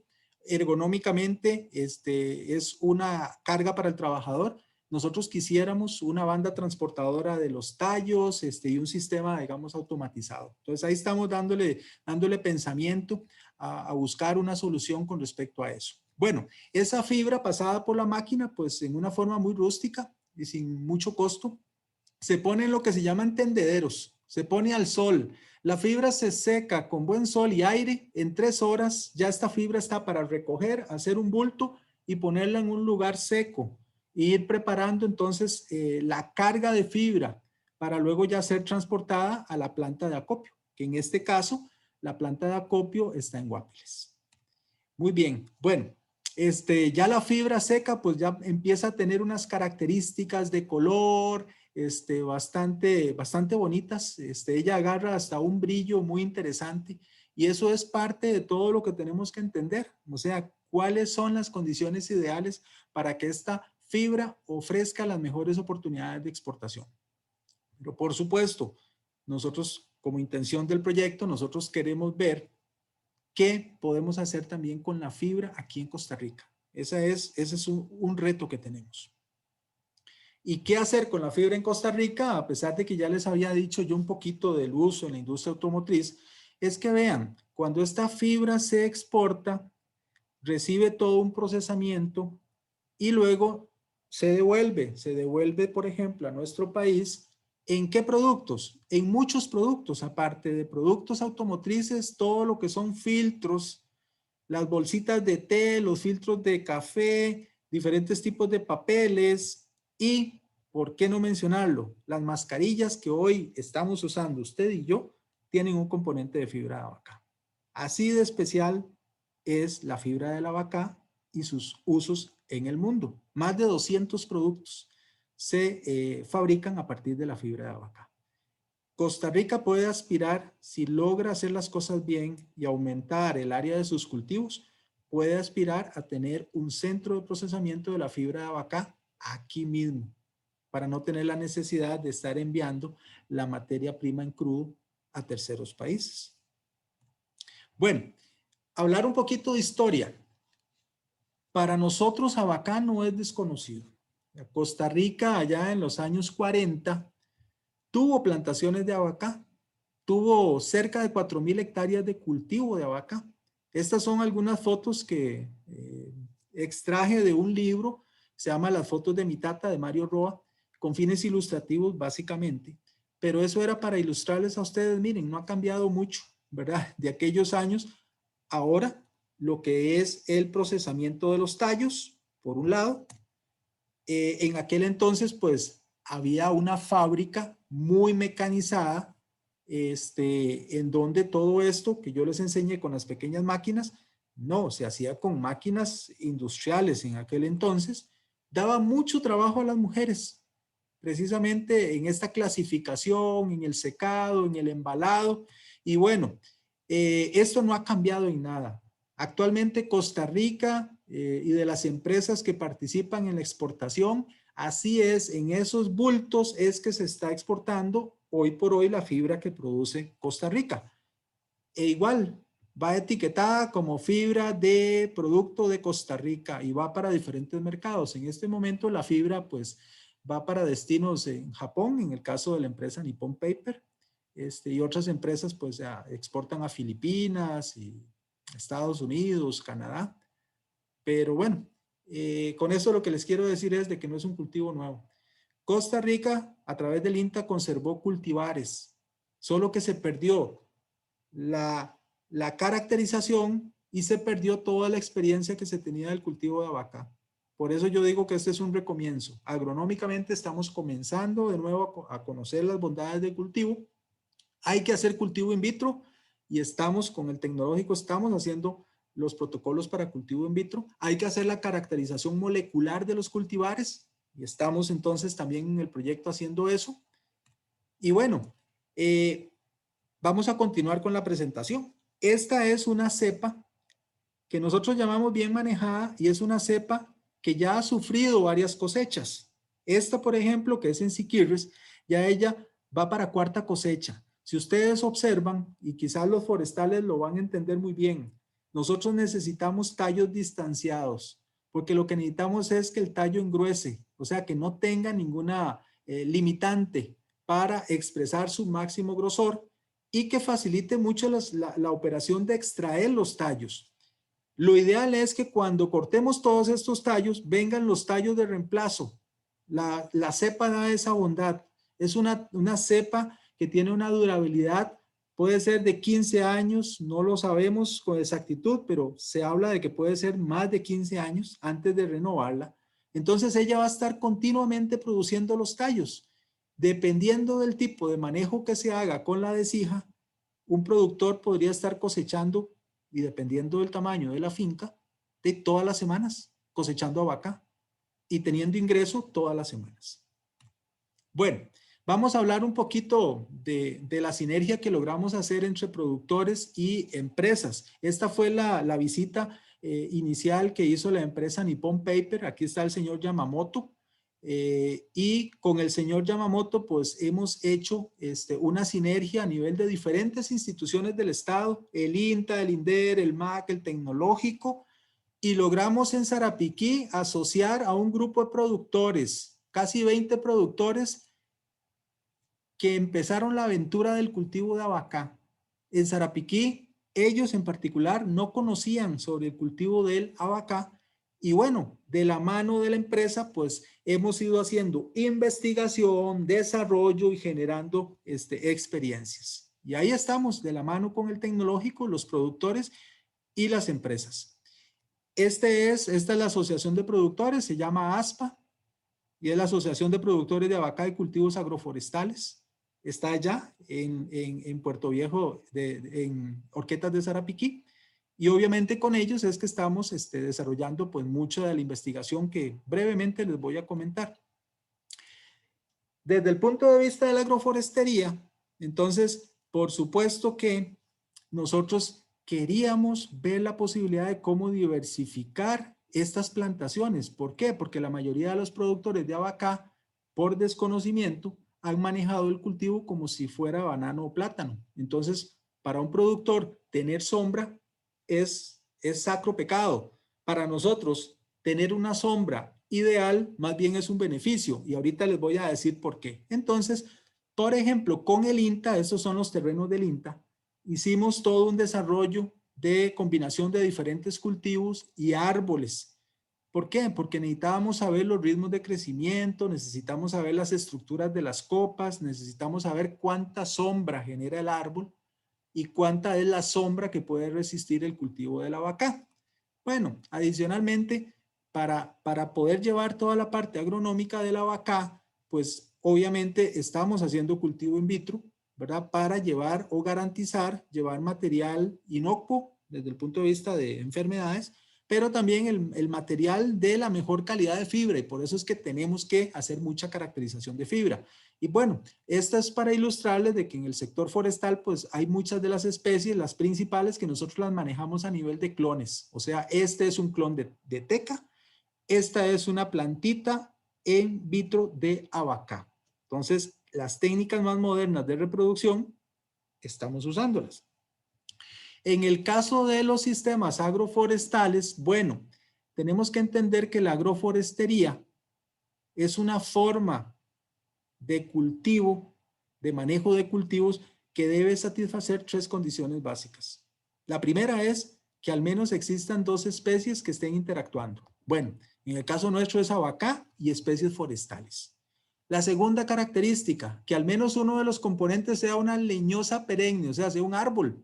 Ergonómicamente es una carga para el trabajador. Nosotros quisiéramos una banda transportadora de los tallos y un sistema, digamos, automatizado. Entonces ahí estamos dándole pensamiento a buscar una solución con respecto a eso. Bueno, esa fibra pasada por la máquina, pues en una forma muy rústica y sin mucho costo, se pone en lo que se llaman tendederos, se pone al sol. La fibra se seca con buen sol y aire. En 3 horas ya esta fibra está para recoger, hacer un bulto y ponerla en un lugar seco. E ir preparando entonces la carga de fibra para luego ya ser transportada a la planta de acopio, que en este caso la planta de acopio está en Guapiles. Muy bien, bueno. Ya la fibra seca pues ya empieza a tener unas características de color bastante bonitas. Ella agarra hasta un brillo muy interesante, y eso es parte de todo lo que tenemos que entender. O sea, cuáles son las condiciones ideales para que esta fibra ofrezca las mejores oportunidades de exportación. Pero por supuesto, nosotros como intención del proyecto, nosotros queremos ver qué podemos hacer también con la fibra aquí en Costa Rica. Ese es un reto que tenemos. ¿Y qué hacer con la fibra en Costa Rica? A pesar de que ya les había dicho yo un poquito del uso en la industria automotriz, es que vean, cuando esta fibra se exporta, recibe todo un procesamiento y luego se devuelve, por ejemplo, a nuestro país. ¿En qué productos? En muchos productos, aparte de productos automotrices, todo lo que son filtros, las bolsitas de té, los filtros de café, diferentes tipos de papeles y, ¿por qué no mencionarlo? Las mascarillas que hoy estamos usando usted y yo tienen un componente de fibra de abaca. Así de especial es la fibra de la abaca y sus usos en el mundo. Más de 200 productos se fabrican a partir de la fibra de abaca. Costa Rica puede aspirar, si logra hacer las cosas bien y aumentar el área de sus cultivos, puede aspirar a tener un centro de procesamiento de la fibra de abaca aquí mismo, para no tener la necesidad de estar enviando la materia prima en crudo a terceros países. Bueno, hablar un poquito de historia. Para nosotros abaca no es desconocido. Costa Rica allá en los años 40 tuvo plantaciones de abaca, tuvo cerca de 4,000 hectáreas de cultivo de abaca. Estas son algunas fotos que extraje de un libro, se llama Las fotos de mi tata, de Mario Roa, con fines ilustrativos básicamente. Pero eso era para ilustrarles a ustedes, miren, no ha cambiado mucho, ¿verdad? De aquellos años. Ahora, lo que es el procesamiento de los tallos, por un lado. En aquel entonces, pues, había una fábrica muy mecanizada, en donde todo esto que yo les enseñé con las pequeñas máquinas, no, se hacía con máquinas industriales en aquel entonces, daba mucho trabajo a las mujeres, precisamente en esta clasificación, en el secado, en el embalado, y bueno, esto no ha cambiado en nada. Actualmente Costa Rica y de las empresas que participan en la exportación, así es, en esos bultos es que se está exportando hoy por hoy la fibra que produce Costa Rica. E igual, va etiquetada como fibra de producto de Costa Rica y va para diferentes mercados. En este momento la fibra pues va para destinos en Japón, en el caso de la empresa Nippon Paper, y otras empresas pues exportan a Filipinas y Estados Unidos, Canadá. Pero bueno, con eso lo que les quiero decir es de que no es un cultivo nuevo. Costa Rica, a través del INTA, conservó cultivares, solo que se perdió la caracterización y se perdió toda la experiencia que se tenía del cultivo de abaca. Por eso yo digo que este es un recomienzo. Agronómicamente estamos comenzando de nuevo a conocer las bondades del cultivo. Hay que hacer cultivo in vitro y estamos con el tecnológico, estamos haciendo los protocolos para cultivo in vitro. Hay que hacer la caracterización molecular de los cultivares y estamos entonces también en el proyecto haciendo eso. Y bueno, vamos a continuar con la presentación. Esta es una cepa que nosotros llamamos bien manejada y es una cepa que ya ha sufrido varias cosechas. Esta, por ejemplo, que es en Siquirres, ya ella va para cuarta cosecha. Si ustedes observan, y quizás los forestales lo van a entender muy bien, nosotros necesitamos tallos distanciados, porque lo que necesitamos es que el tallo engruese, o sea, que no tenga ninguna limitante para expresar su máximo grosor y que facilite mucho la operación de extraer los tallos. Lo ideal es que cuando cortemos todos estos tallos, vengan los tallos de reemplazo. La cepa da esa bondad. Es una cepa que tiene una durabilidad, puede ser de 15 años, no lo sabemos con exactitud, pero se habla de que puede ser más de 15 años antes de renovarla. Entonces ella va a estar continuamente produciendo los tallos. Dependiendo del tipo de manejo que se haga con la desija, un productor podría estar cosechando, y dependiendo del tamaño de la finca, de todas las semanas, cosechando abaca y teniendo ingreso todas las semanas. Bueno, vamos a hablar un poquito de la sinergia que logramos hacer entre productores y empresas. Esta fue la visita inicial que hizo la empresa Nippon Paper. Aquí está el señor Yamamoto. Y con el señor Yamamoto pues hemos hecho una sinergia a nivel de diferentes instituciones del Estado, el INTA, el INDER, el MAC, el Tecnológico, y logramos en Sarapiquí asociar a un grupo de productores, casi 20 productores que empezaron la aventura del cultivo de abacá. En Sarapiquí, ellos en particular no conocían sobre el cultivo del abacá. Y bueno, de la mano de la empresa, pues hemos ido haciendo investigación, desarrollo y generando experiencias. Y ahí estamos, de la mano con el tecnológico, los productores y las empresas. Esta es la Asociación de Productores, se llama ASPA, y es la Asociación de Productores de Abacá y Cultivos Agroforestales. Está allá en Puerto Viejo, en Horquetas de Sarapiquí. Y obviamente con ellos es que estamos desarrollando pues mucha de la investigación que brevemente les voy a comentar. Desde el punto de vista de la agroforestería, entonces, por supuesto que nosotros queríamos ver la posibilidad de cómo diversificar estas plantaciones. ¿Por qué? Porque la mayoría de los productores de abacá, por desconocimiento, han manejado el cultivo como si fuera banano o plátano. Entonces, para un productor, tener sombra es sacro pecado. Para nosotros, tener una sombra ideal más bien es un beneficio, y ahorita les voy a decir por qué. Entonces, por ejemplo, con el INTA, estos son los terrenos del INTA, hicimos todo un desarrollo de combinación de diferentes cultivos y árboles. ¿Por qué? Porque necesitábamos saber los ritmos de crecimiento, necesitamos saber las estructuras de las copas, necesitamos saber cuánta sombra genera el árbol y cuánta es la sombra que puede resistir el cultivo de la abacá. Bueno, adicionalmente, para poder llevar toda la parte agronómica de la abacá, pues obviamente estamos haciendo cultivo in vitro, ¿verdad? Para llevar o garantizar, llevar material inocuo desde el punto de vista de enfermedades, pero también el material de la mejor calidad de fibra, y por eso es que tenemos que hacer mucha caracterización de fibra. Y bueno, esto es para ilustrarles de que en el sector forestal pues hay muchas de las especies, las principales, que nosotros las manejamos a nivel de clones. O sea, este es un clon de teca, esta es una plantita in vitro de abacá. Entonces, las técnicas más modernas de reproducción estamos usándolas. En el caso de los sistemas agroforestales, bueno, tenemos que entender que la agroforestería es una forma de cultivo, de manejo de cultivos, que debe satisfacer 3 condiciones básicas. La primera es que al menos existan 2 especies que estén interactuando. Bueno, en el caso nuestro es abacá y especies forestales. La segunda característica, que al menos uno de los componentes sea una leñosa perenne, o sea, sea un árbol.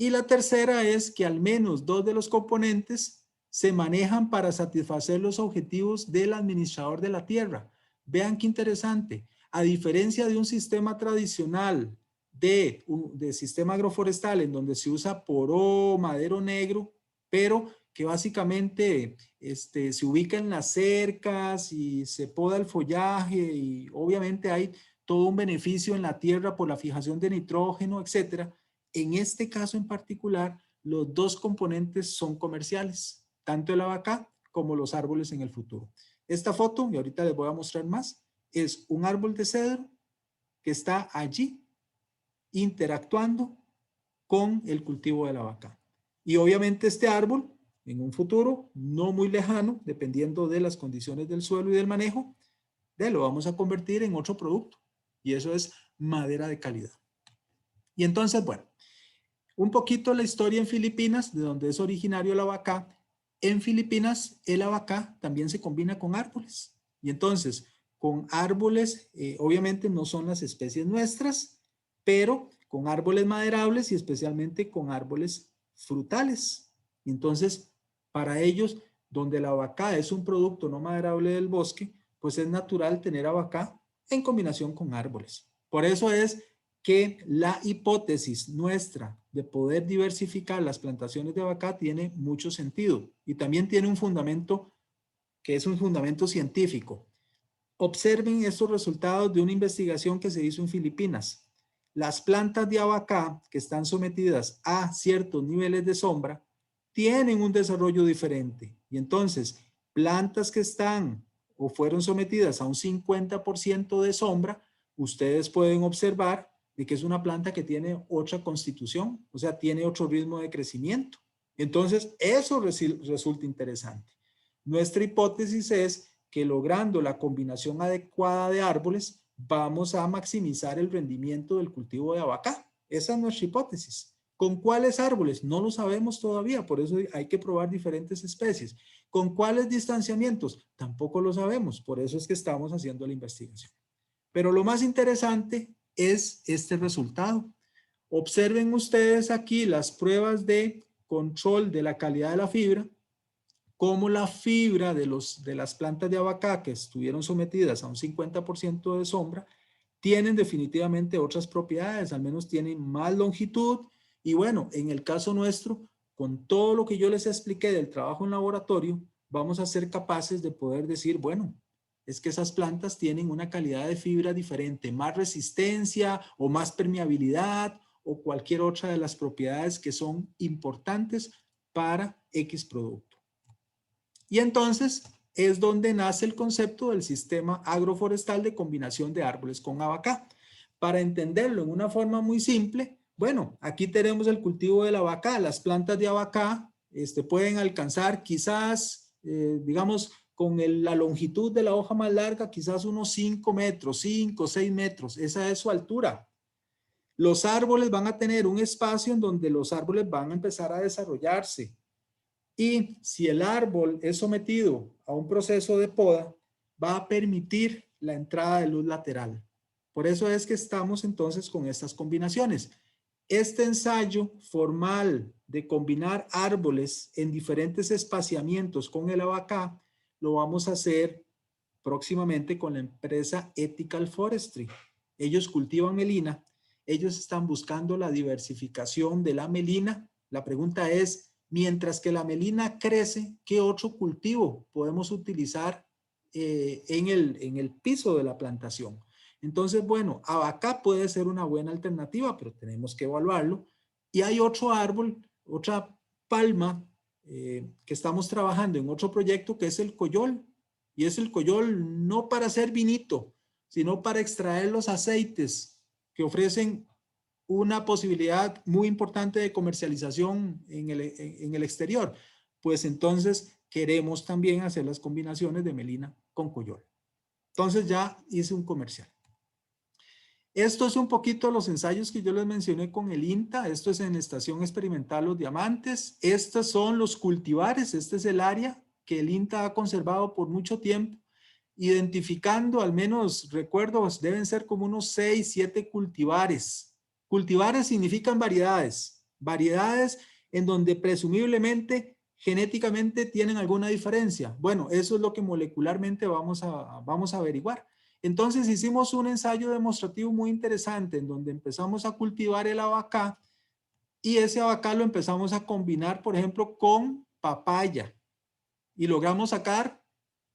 Y la tercera es que al menos 2 de los componentes se manejan para satisfacer los objetivos del administrador de la tierra. Vean qué interesante. A diferencia de un sistema tradicional de sistema agroforestal en donde se usa poró, madero negro, pero que básicamente se ubica en las cercas y se poda el follaje, y obviamente hay todo un beneficio en la tierra por la fijación de nitrógeno, etcétera. En este caso en particular, los 2 componentes son comerciales, tanto el abacá como los árboles en el futuro. Esta foto, y ahorita les voy a mostrar más, es un árbol de cedro que está allí interactuando con el cultivo de la abacá. Y obviamente este árbol, en un futuro no muy lejano, dependiendo de las condiciones del suelo y del manejo, lo vamos a convertir en otro producto. Y eso es madera de calidad. Y entonces, bueno, un poquito la historia en Filipinas, de donde es originario el abacá. En Filipinas, el abacá también se combina con árboles. Y entonces, con árboles, obviamente no son las especies nuestras, pero con árboles maderables y especialmente con árboles frutales. Y entonces, para ellos, donde el abacá es un producto no maderable del bosque, pues es natural tener abacá en combinación con árboles. Por eso es que la hipótesis nuestra de poder diversificar las plantaciones de abacá tiene mucho sentido, y también tiene un fundamento que es un fundamento científico. Observen estos resultados de una investigación que se hizo en Filipinas. Las plantas de abacá que están sometidas a ciertos niveles de sombra tienen un desarrollo diferente. Y entonces, plantas que están o fueron sometidas a un 50% de sombra, ustedes pueden observar de que es una planta que tiene otra constitución, o sea, tiene otro ritmo de crecimiento. Entonces, eso resulta interesante. Nuestra hipótesis es que logrando la combinación adecuada de árboles, vamos a maximizar el rendimiento del cultivo de abaca. Esa es nuestra hipótesis. ¿Con cuáles árboles? No lo sabemos todavía, por eso hay que probar diferentes especies. ¿Con cuáles distanciamientos? Tampoco lo sabemos, por eso es que estamos haciendo la investigación. Pero lo más interesante es este resultado. Observen ustedes aquí las pruebas de control de la calidad de la fibra, cómo la fibra de las plantas de abaca que estuvieron sometidas a un 50% de sombra tienen definitivamente otras propiedades, al menos tienen más longitud. Y bueno, en el caso nuestro, con todo lo que yo les expliqué del trabajo en laboratorio, vamos a ser capaces de poder decir, bueno, es que esas plantas tienen una calidad de fibra diferente, más resistencia o más permeabilidad o cualquier otra de las propiedades que son importantes para X producto. Y entonces es donde nace el concepto del sistema agroforestal de combinación de árboles con abaca. Para entenderlo en una forma muy simple, bueno, aquí tenemos el cultivo de la abaca. Las plantas de abaca pueden alcanzar quizás, digamos, con la longitud de la hoja más larga, quizás unos 5 metros, 5 o 6 metros. Esa es su altura. Los árboles van a tener un espacio en donde los árboles van a empezar a desarrollarse. Y si el árbol es sometido a un proceso de poda, va a permitir la entrada de luz lateral. Por eso es que estamos entonces con estas combinaciones. Este ensayo formal de combinar árboles en diferentes espaciamientos con el abaca lo vamos a hacer próximamente con la empresa Ethical Forestry. Ellos cultivan melina. Ellos están buscando la diversificación de la melina. La pregunta es, mientras que la melina crece, ¿qué otro cultivo podemos utilizar en el piso de la plantación? Entonces, bueno, abaca puede ser una buena alternativa, pero tenemos que evaluarlo. Y hay otro árbol, otra palma que estamos trabajando en otro proyecto que es el coyol. Y es el coyol no para hacer vinito, sino para extraer los aceites que ofrecen una posibilidad muy importante de comercialización en el exterior. Pues entonces queremos también hacer las combinaciones de melina con coyol. Entonces ya hice un comercial. Esto es un poquito los ensayos que yo les mencioné con el INTA. Esto es en Estación Experimental Los Diamantes. Estos son los cultivares. Este es el área que el INTA ha conservado por mucho tiempo, identificando, al menos recuerdo, deben ser como unos 6, 7 cultivares. Cultivares significan variedades. Variedades en donde presumiblemente genéticamente tienen alguna diferencia. Bueno, eso es lo que molecularmente vamos a averiguar. Entonces hicimos un ensayo demostrativo muy interesante en donde empezamos a cultivar el abaca y ese abaca lo empezamos a combinar, por ejemplo, con papaya y logramos sacar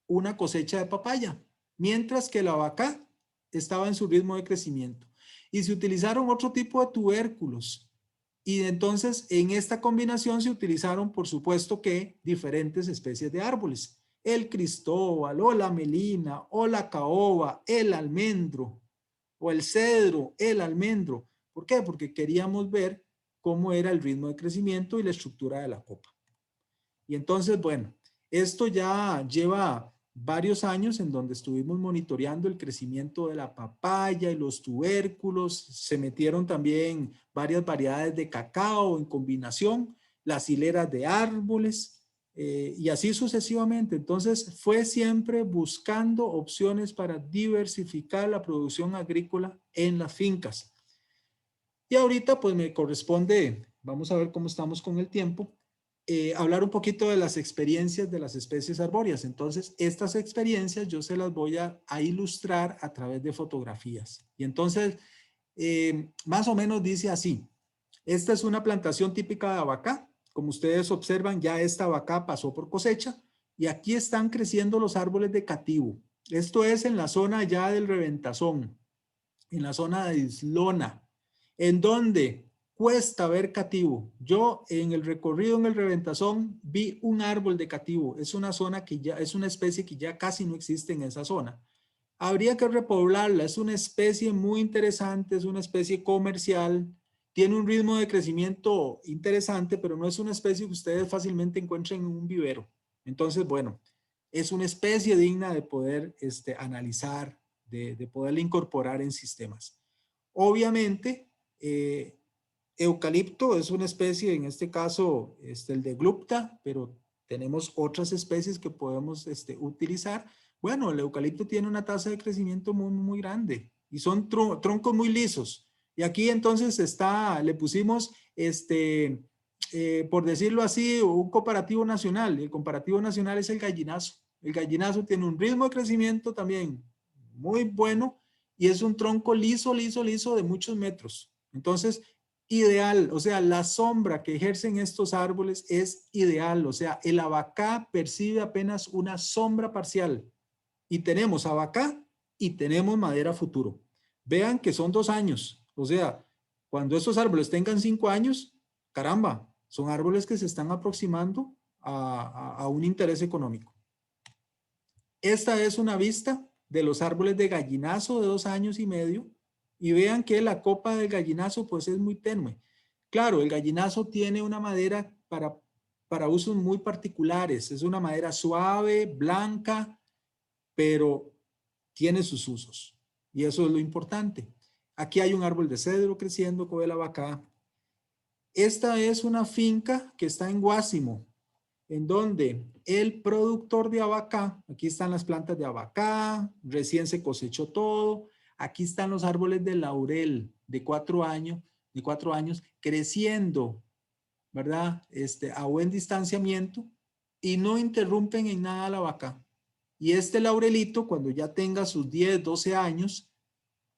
una cosecha de papaya, mientras que el abaca estaba en su ritmo de crecimiento. Y se utilizaron otro tipo de tubérculos. Y entonces en esta combinación se utilizaron, por supuesto, que diferentes especies de árboles. El cristóbal, o la melina, o la caoba, el almendro, o el cedro, el almendro. ¿Por qué? Porque queríamos ver cómo era el ritmo de crecimiento y la estructura de la copa. Y entonces, bueno, esto ya lleva varios años en donde estuvimos monitoreando el crecimiento de la papaya y los tubérculos. Se metieron también varias variedades de cacao en combinación, las hileras de árboles y así sucesivamente. Entonces fue siempre buscando opciones para diversificar la producción agrícola en las fincas. Y ahorita pues me corresponde, vamos a ver cómo estamos con el tiempo, hablar un poquito de las experiencias de las especies arbóreas. Entonces, estas experiencias yo se las voy a ilustrar a través de fotografías. Y entonces, más o menos dice así. Esta es una plantación típica de abaca. Como ustedes observan, ya esta abaca pasó por cosecha. Y aquí están creciendo los árboles de cativo. Esto es en la zona ya del Reventazón, en la zona de Islona, en donde cuesta ver cativo. Yo en el recorrido en el Reventazón vi un árbol de cativo. Es una zona que ya, es una especie que ya casi no existe en esa zona. Habría que repoblarla. Es una especie muy interesante, es una especie comercial. Tiene un ritmo de crecimiento interesante, pero no es una especie que ustedes fácilmente encuentren en un vivero. Entonces, bueno, es una especie digna de poder analizar, de poderla incorporar en sistemas. Obviamente, eucalipto es una especie, en este caso, el de Glupta, pero tenemos otras especies que podemos utilizar. Bueno, el eucalipto tiene una tasa de crecimiento muy, muy grande y son troncos muy lisos. Y aquí entonces le pusimos, por decirlo así, un comparativo nacional. El comparativo nacional es el gallinazo. El gallinazo tiene un ritmo de crecimiento también muy bueno y es un tronco liso, liso, liso de muchos metros. Entonces, ideal, o sea, la sombra que ejercen estos árboles es ideal. O sea, el abacá percibe apenas una sombra parcial. Y tenemos abacá y tenemos madera futuro. Vean que son 2 años. O sea, cuando estos árboles tengan 5 años, caramba, son árboles que se están aproximando a un interés económico. Esta es una vista de los árboles de gallinazo de 2 años y medio. Y vean que la copa del gallinazo pues es muy tenue. Claro, el gallinazo tiene una madera para usos muy particulares. Es una madera suave, blanca, pero tiene sus usos. Y eso es lo importante. Aquí hay un árbol de cedro creciendo con el abacá. Esta es una finca que está en Guásimo, en donde el productor de abacá, aquí están las plantas de abacá, recién se cosechó todo, aquí están los árboles de laurel de 4 años, creciendo, ¿verdad? A buen distanciamiento y no interrumpen en nada la abacá. Y este laurelito, cuando ya tenga sus 10, 12 años,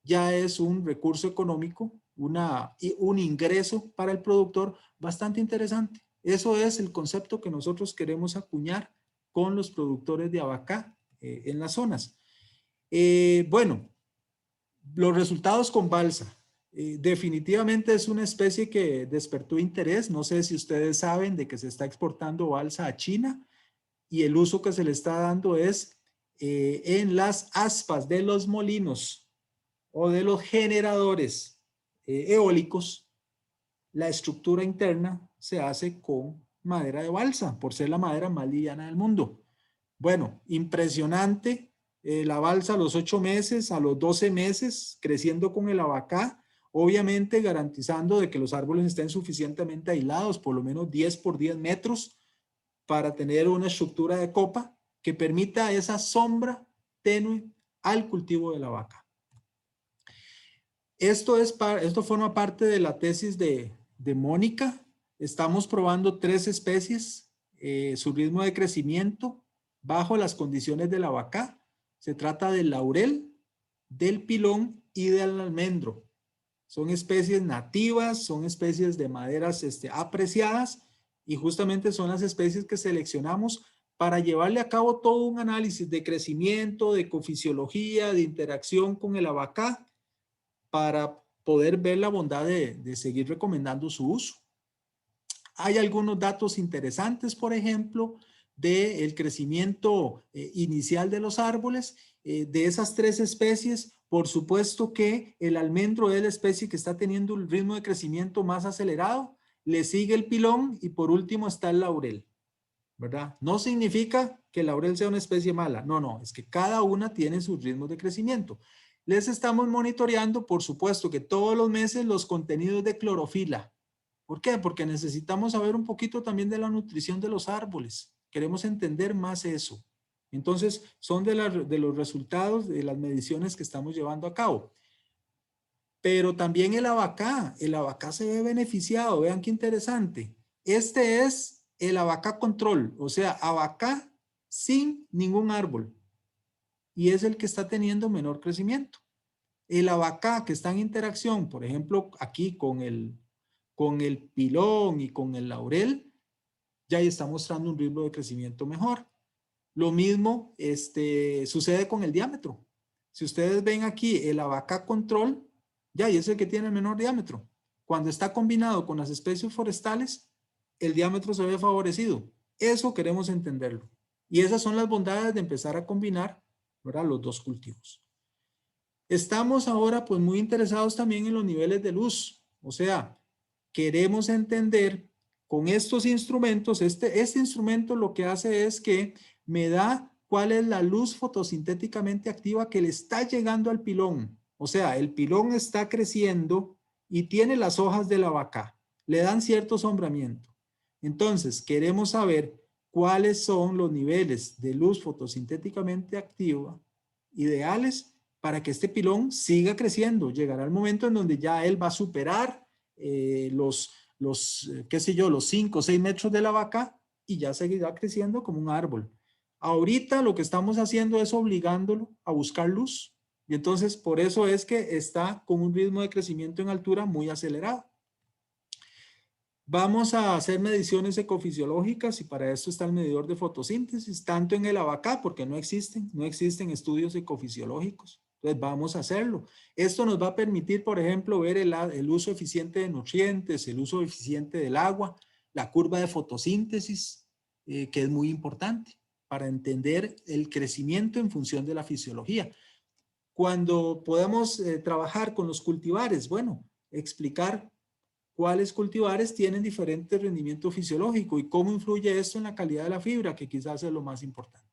ya es un recurso económico, un ingreso para el productor bastante interesante. Eso es el concepto que nosotros queremos acuñar con los productores de abacá en las zonas. Bueno, los resultados con balsa. Definitivamente es una especie que despertó interés. No sé si ustedes saben de que se está exportando balsa a China y el uso que se le está dando es en las aspas de los molinos o de los generadores eólicos. La estructura interna se hace con madera de balsa, por ser la madera más liviana del mundo. Bueno, impresionante. La balsa a los 8 meses, a los 12 meses, creciendo con el abacá, obviamente garantizando de que los árboles estén suficientemente aislados, por lo menos 10 por 10 metros, para tener una estructura de copa que permita esa sombra tenue al cultivo de la vaca. Esto forma parte de la tesis de Mónica. Estamos probando 3 especies, su ritmo de crecimiento bajo las condiciones de la vaca. Se trata del laurel, del pilón y del almendro. Son especies nativas, son especies de maderas apreciadas y justamente son las especies que seleccionamos para llevarle a cabo todo un análisis de crecimiento, de ecofisiología, de interacción con el abacá, para poder ver la bondad de seguir recomendando su uso. Hay algunos datos interesantes, por ejemplo, del crecimiento inicial de los árboles. De esas 3 especies, por supuesto que el almendro es la especie que está teniendo el ritmo de crecimiento más acelerado, le sigue el pilón y por último está el laurel, ¿verdad? No significa que el laurel sea una especie mala, no, es que cada una tiene sus ritmos de crecimiento. Les estamos monitoreando, por supuesto, que todos los meses los contenidos de clorofila. ¿Por qué? Porque necesitamos saber un poquito también de la nutrición de los árboles. Queremos entender más eso. Entonces, son de los resultados de las mediciones que estamos llevando a cabo. Pero también el abacá se ve beneficiado. Vean qué interesante. Este es el abacá control, o sea, abacá sin ningún árbol. Y es el que está teniendo menor crecimiento. El abacá que está en interacción, por ejemplo, aquí con el pilón y con el laurel, ya está mostrando un ritmo de crecimiento mejor. Lo mismo sucede con el diámetro. Si ustedes ven aquí el abacá control, ya es el que tiene el menor diámetro. cuando está combinado con las especies forestales, el diámetro se ve favorecido. Eso queremos entenderlo. Y esas son las bondades de empezar a combinar, ¿verdad?, los dos cultivos. Estamos ahora pues muy interesados también en los niveles de luz. O sea, queremos entender con estos instrumentos, este instrumento lo que hace es que me da cuál es la luz fotosintéticamente activa que le está llegando al pilón. O sea, el pilón está creciendo y tiene las hojas de la vaca. Le dan cierto sombramiento. Entonces, queremos saber cuáles son los niveles de luz fotosintéticamente activa ideales para que este pilón siga creciendo. Llegará el momento en donde ya él va a superar qué sé yo, los 5 o 6 metros de la vaca y ya seguirá creciendo como un árbol. Ahorita lo que estamos haciendo es obligándolo a buscar luz y entonces por eso es que está con un ritmo de crecimiento en altura muy acelerado. Vamos a hacer mediciones ecofisiológicas y para eso está el medidor de fotosíntesis, tanto en el abacá, porque no existen estudios ecofisiológicos. Entonces vamos a hacerlo. Esto nos va a permitir, por ejemplo, ver el uso eficiente de nutrientes, el uso eficiente del agua, la curva de fotosíntesis, que es muy importante para entender el crecimiento en función de la fisiología. Cuando podemos trabajar con los cultivares, bueno, explicar cuáles cultivares tienen diferente rendimiento fisiológico y cómo influye esto en la calidad de la fibra, que quizás es lo más importante.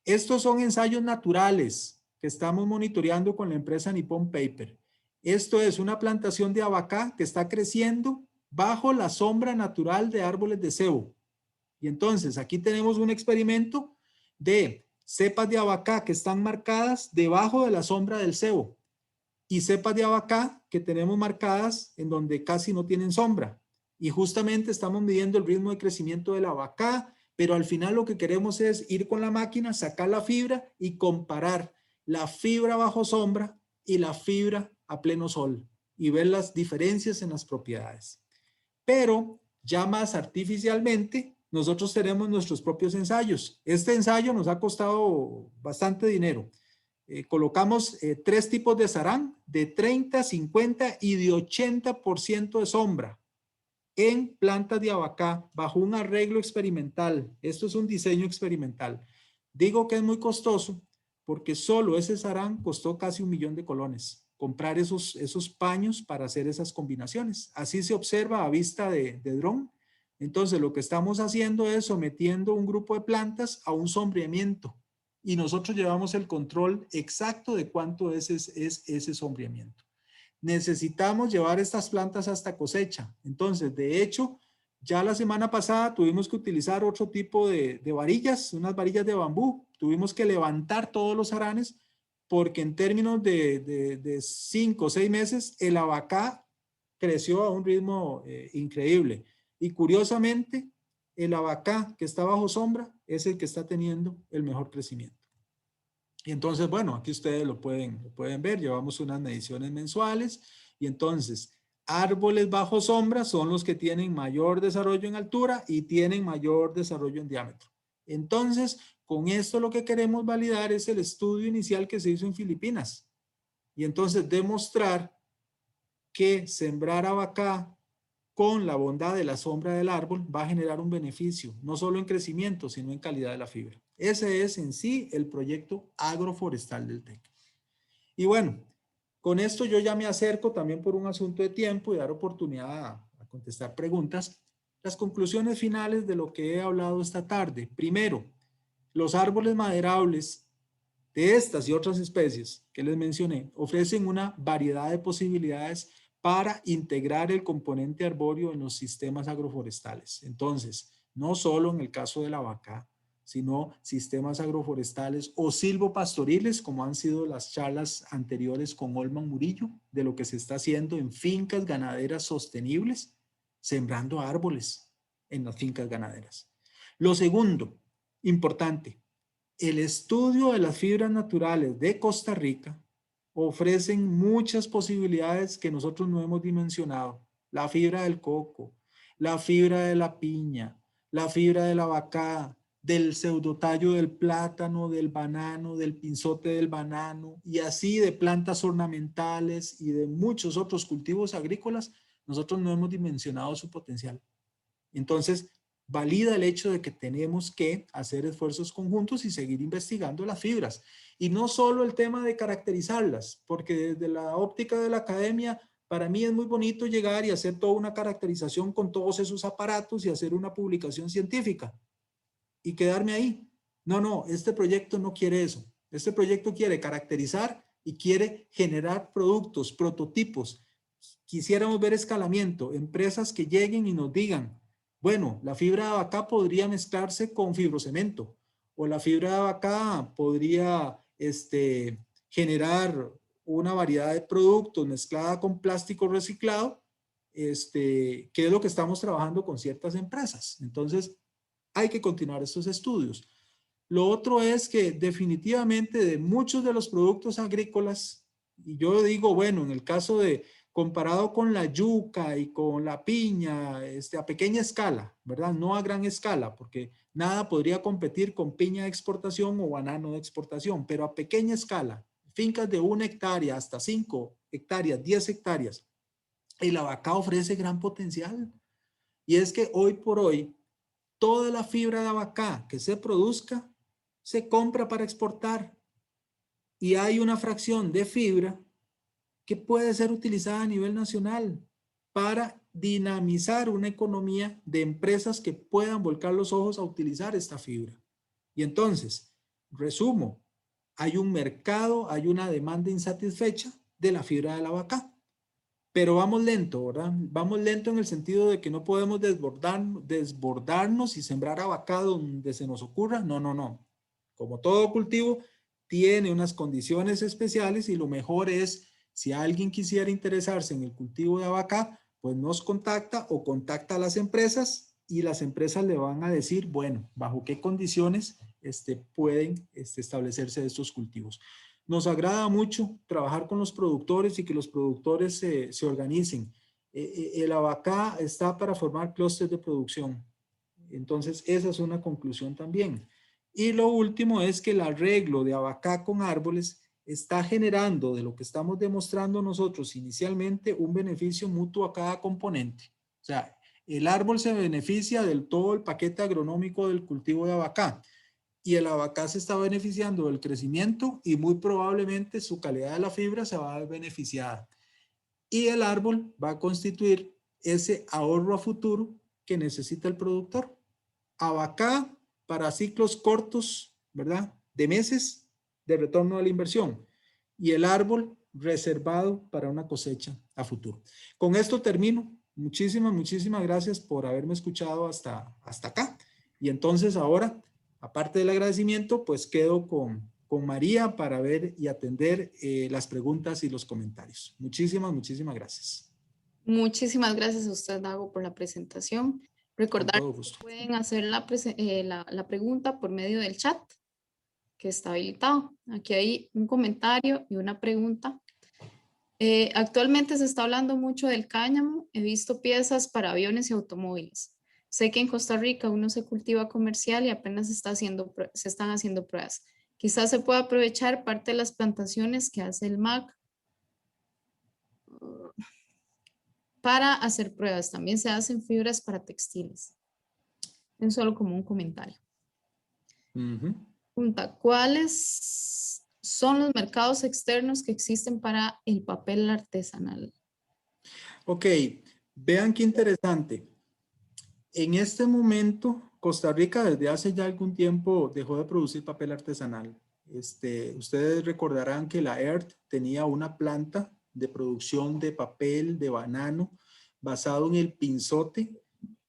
Estos son ensayos naturales que estamos monitoreando con la empresa Nippon Paper. Esto es una plantación de abacá que está creciendo bajo la sombra natural de árboles de cebo. Y entonces aquí tenemos un experimento de cepas de abacá que están marcadas debajo de la sombra del cebo y cepas de abacá que tenemos marcadas en donde casi no tienen sombra. Y justamente estamos midiendo el ritmo de crecimiento del abacá, pero al final lo que queremos es ir con la máquina, sacar la fibra y comparar la fibra bajo sombra y la fibra a pleno sol y ver las diferencias en las propiedades. Pero ya más artificialmente, nosotros tenemos nuestros propios ensayos. Este ensayo nos ha costado bastante dinero. Colocamos 3 tipos de sarán de 30, 50 y de 80% de sombra en plantas de abacá bajo un arreglo experimental. Esto es un diseño experimental. Digo que es muy costoso porque solo ese sarán costó casi 1 millón de colones. Comprar esos paños para hacer esas combinaciones. Así se observa a vista de dron. Entonces lo que estamos haciendo es sometiendo un grupo de plantas a un sombreamiento. Y nosotros llevamos el control exacto de cuánto es ese sombreamiento. Necesitamos llevar estas plantas hasta cosecha. Entonces, de hecho, ya la semana pasada tuvimos que utilizar otro tipo de varillas, unas varillas de bambú. Tuvimos que levantar todos los aranes porque en términos de 5 o 6 meses, el abacá creció a un ritmo increíble. Y curiosamente, el abacá que está bajo sombra es el que está teniendo el mejor crecimiento. Y entonces, bueno, aquí ustedes lo pueden ver, llevamos unas mediciones mensuales y entonces árboles bajo sombra son los que tienen mayor desarrollo en altura y tienen mayor desarrollo en diámetro. Entonces, con esto lo que queremos validar es el estudio inicial que se hizo en Filipinas y entonces demostrar que sembrar abacá con la bondad de la sombra del árbol va a generar un beneficio, no solo en crecimiento, sino en calidad de la fibra. Ese es en sí el proyecto agroforestal del TEC. Y bueno, con esto yo ya me acerco también por un asunto de tiempo y dar oportunidad a contestar preguntas. Las conclusiones finales de lo que he hablado esta tarde. Primero, los árboles maderables de estas y otras especies que les mencioné ofrecen una variedad de posibilidades para integrar el componente arbóreo en los sistemas agroforestales. Entonces, no solo en el caso de la vaca, sino sistemas agroforestales o silvopastoriles, como han sido las charlas anteriores con Olman Murillo, de lo que se está haciendo en fincas ganaderas sostenibles, sembrando árboles en las fincas ganaderas. Lo segundo, importante, el estudio de las fibras naturales de Costa Rica ofrecen muchas posibilidades que nosotros no hemos dimensionado. La fibra del coco, la fibra de la piña, la fibra de la abacá, del pseudotallo del plátano, del banano, del pinzote del banano y así de plantas ornamentales y de muchos otros cultivos agrícolas nosotros no hemos dimensionado su potencial. Entonces, valida el hecho de que tenemos que hacer esfuerzos conjuntos y seguir investigando las fibras. Y no solo el tema de caracterizarlas, porque desde la óptica de la academia, para mí es muy bonito llegar y hacer toda una caracterización con todos esos aparatos y hacer una publicación científica y quedarme ahí. No, no, este proyecto no quiere eso. Este proyecto quiere caracterizar y quiere generar productos, prototipos. Quisiéramos ver escalamiento, empresas que lleguen y nos digan, bueno, la fibra de abacá podría mezclarse con fibrocemento, o la fibra de abacá podría generar una variedad de productos mezclada con plástico reciclado, que es lo que estamos trabajando con ciertas empresas. Entonces, hay que continuar estos estudios. Lo otro es que definitivamente de muchos de los productos agrícolas, y yo digo, bueno, en el caso de, comparado con la yuca y con la piña, a pequeña escala, ¿verdad? No a gran escala, porque nada podría competir con piña de exportación o banano de exportación, pero a pequeña escala, fincas de 1 hectárea hasta 5 hectáreas, 10 hectáreas, el abacá ofrece gran potencial. Y es que hoy por hoy, toda la fibra de abacá que se produzca, se compra para exportar. Y hay una fracción de fibra que puede ser utilizada a nivel nacional para dinamizar una economía de empresas que puedan volcar los ojos a utilizar esta fibra. Y entonces, resumo, hay un mercado, hay una demanda insatisfecha de la fibra del abacá. Pero vamos lento, ¿verdad? Vamos lento en el sentido de que no podemos desbordarnos y sembrar abacá donde se nos ocurra. No, no, no. Como todo cultivo, tiene unas condiciones especiales y lo mejor es, si alguien quisiera interesarse en el cultivo de abacá, pues nos contacta o contacta a las empresas y las empresas le van a decir, bueno, bajo qué condiciones pueden establecerse estos cultivos. Nos agrada mucho trabajar con los productores y que los productores se organicen. El abacá está para formar clústeres de producción. Entonces, esa es una conclusión también. Y lo último es que el arreglo de abacá con árboles está generando, de lo que estamos demostrando nosotros inicialmente, un beneficio mutuo a cada componente. O sea, el árbol se beneficia del todo el paquete agronómico del cultivo de abacá. Y el abacá se está beneficiando del crecimiento y muy probablemente su calidad de la fibra se va a ver beneficiada. Y el árbol va a constituir ese ahorro a futuro que necesita el productor. Abacá para ciclos cortos, ¿verdad? De meses de retorno a la inversión. Y el árbol reservado para una cosecha a futuro. Con esto termino. Muchísimas gracias por haberme escuchado hasta acá. Y entonces ahora, aparte del agradecimiento, pues quedo con María para ver y atender las preguntas y los comentarios. Muchísimas gracias. Muchísimas gracias a usted, Dago, por la presentación. Recordar Con todo gusto. que pueden hacer la pregunta por medio del chat que está habilitado. Aquí hay un comentario y una pregunta. Actualmente se está hablando mucho del cáñamo. He visto piezas para aviones y automóviles. Sé que en Costa Rica uno se cultiva comercial y apenas se están haciendo pruebas. Quizás se pueda aprovechar parte de las plantaciones que hace el MAC para hacer pruebas. También se hacen fibras para textiles. Es solo como un comentario. Pregunta, ¿cuáles son los mercados externos que existen para el papel artesanal? Ok, vean qué interesante. En este momento, Costa Rica desde hace ya algún tiempo dejó de producir papel artesanal. Ustedes recordarán que la ERT tenía una planta de producción de papel de banano basado en el pinzote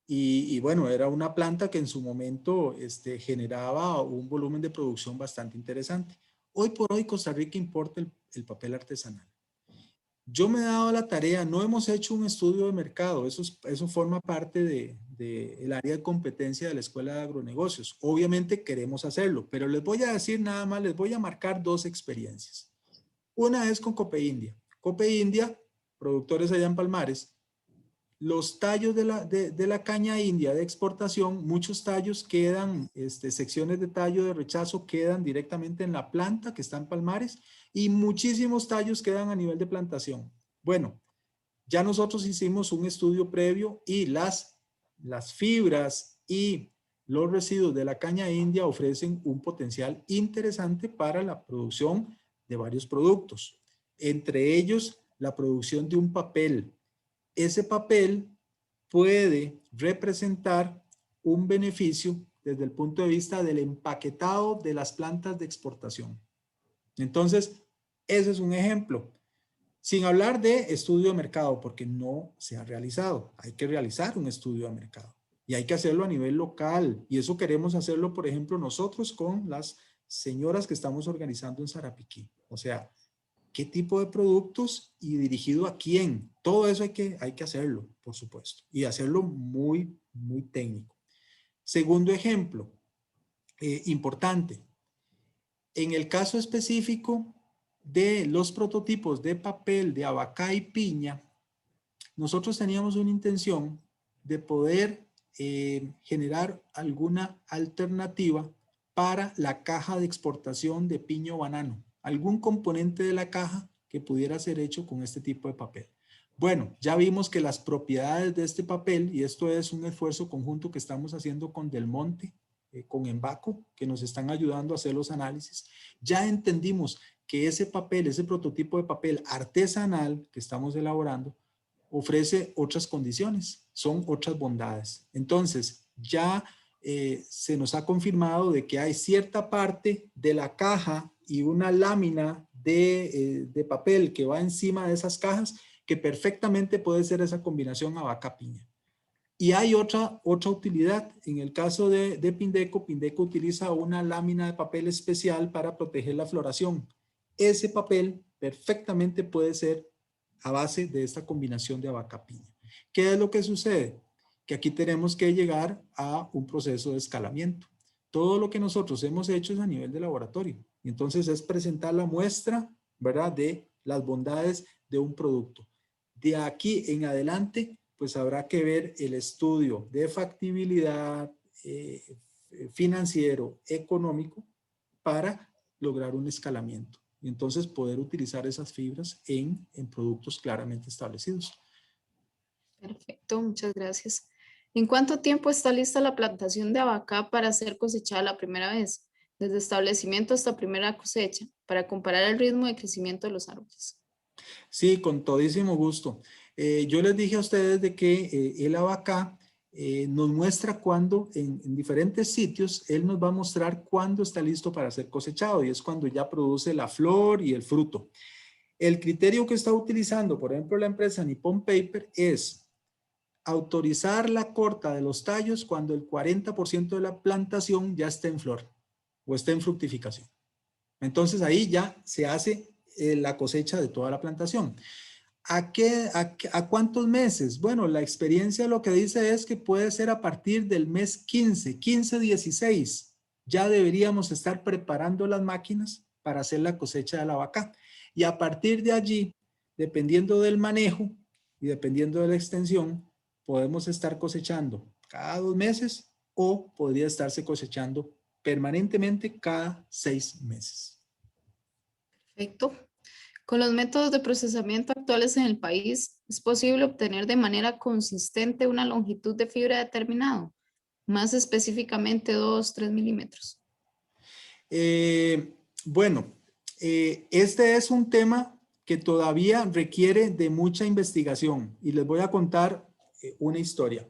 y bueno, era una planta que en su momento generaba un volumen de producción bastante interesante. Hoy por hoy Costa Rica importa el papel artesanal. Yo me he dado la tarea, no hemos hecho un estudio de mercado, eso forma parte del área de competencia de la Escuela de Agronegocios. Obviamente queremos hacerlo, pero les voy a decir nada más, les voy a marcar dos experiencias. Una es con Cope India. Cope India, productores allá en Palmares, los tallos de la caña india de exportación, muchos tallos quedan, secciones de tallo de rechazo quedan directamente en la planta que está en Palmares y muchísimos tallos quedan a nivel de plantación. Bueno, Ya nosotros hicimos un estudio previo y las fibras y los residuos de la caña india ofrecen un potencial interesante para la producción de varios productos. Entre ellos, la producción de un papel. Ese papel puede representar un beneficio desde el punto de vista del empaquetado de las plantas de exportación. Entonces, ese es un ejemplo. Sin hablar de estudio de mercado, porque no se ha realizado. Hay que realizar un estudio de mercado. Y hay que hacerlo a nivel local. Y eso queremos hacerlo, por ejemplo, nosotros con las señoras que estamos organizando en Sarapiquí. O sea, ¿qué tipo de productos y dirigido a quién? Todo eso hay que hacerlo, por supuesto. Y hacerlo muy, muy técnico. Segundo ejemplo, importante. En el caso específico de los prototipos de papel de abacá y piña, nosotros teníamos una intención de poder generar alguna alternativa para la caja de exportación de piña o banano. Algún componente de la caja que pudiera ser hecho con este tipo de papel. Bueno, ya vimos que las propiedades de este papel, y esto es un esfuerzo conjunto que estamos haciendo con Del Monte, con Embaco, que nos están ayudando a hacer los análisis. Ya entendimos que ese papel, ese prototipo de papel artesanal que estamos elaborando, ofrece otras condiciones, son otras bondades. Entonces, ya se nos ha confirmado de que hay cierta parte de la caja y una lámina de papel que va encima de esas cajas que perfectamente puede ser esa combinación abaca-piña. Y hay otra utilidad. En el caso de Pindeco, Pindeco utiliza una lámina de papel especial para proteger la floración. Ese papel perfectamente puede ser a base de esta combinación de abaca-piña. ¿Qué es lo que sucede? Que aquí tenemos que llegar a un proceso de escalamiento. Todo lo que nosotros hemos hecho es a nivel de laboratorio. Y entonces es presentar la muestra, ¿verdad?, de las bondades de un producto. De aquí en adelante, pues habrá que ver el estudio de factibilidad financiero, económico, para lograr un escalamiento. Y entonces poder utilizar esas fibras en productos claramente establecidos. Perfecto, muchas gracias. ¿En cuánto tiempo está lista la plantación de abacá para ser cosechada la primera vez? Desde establecimiento hasta primera cosecha, para comparar el ritmo de crecimiento de los árboles. Sí, con todísimo gusto. Yo les dije a ustedes de que el abacá nos muestra cuándo, en diferentes sitios, él nos va a mostrar cuándo está listo para ser cosechado y es cuando ya produce la flor y el fruto. El criterio que está utilizando, por ejemplo, la empresa Nippon Paper es autorizar la corta de los tallos cuando el 40% de la plantación ya esté en flor o esté en fructificación. Entonces ahí ya se hace la cosecha de toda la plantación. ¿A cuántos meses? Bueno, la experiencia lo que dice es que puede ser a partir del mes 15-16. Ya deberíamos estar preparando las máquinas para hacer la cosecha de la vaca. Y a partir de allí, dependiendo del manejo y dependiendo de la extensión, podemos estar cosechando cada 2 meses o podría estarse cosechando permanentemente cada 6 meses. Perfecto. Con los métodos de procesamiento actuales en el país, ¿es posible obtener de manera consistente una longitud de fibra determinada? Más específicamente 2-3 milímetros. Bueno, este es un tema que todavía requiere de mucha investigación y les voy a contar una historia.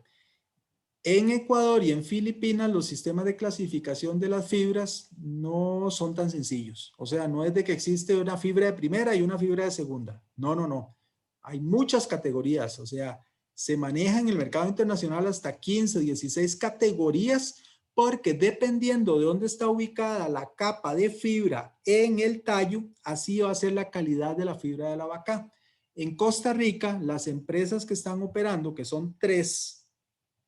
En Ecuador y en Filipinas los sistemas de clasificación de las fibras no son tan sencillos. O sea, no es de que existe una fibra de primera y una fibra de segunda. No, no, no. Hay muchas categorías. O sea, se maneja en el mercado internacional hasta 15, 16 categorías porque dependiendo de dónde está ubicada la capa de fibra en el tallo, así va a ser la calidad de la fibra de la vaca. En Costa Rica, las empresas que están operando, que son 3,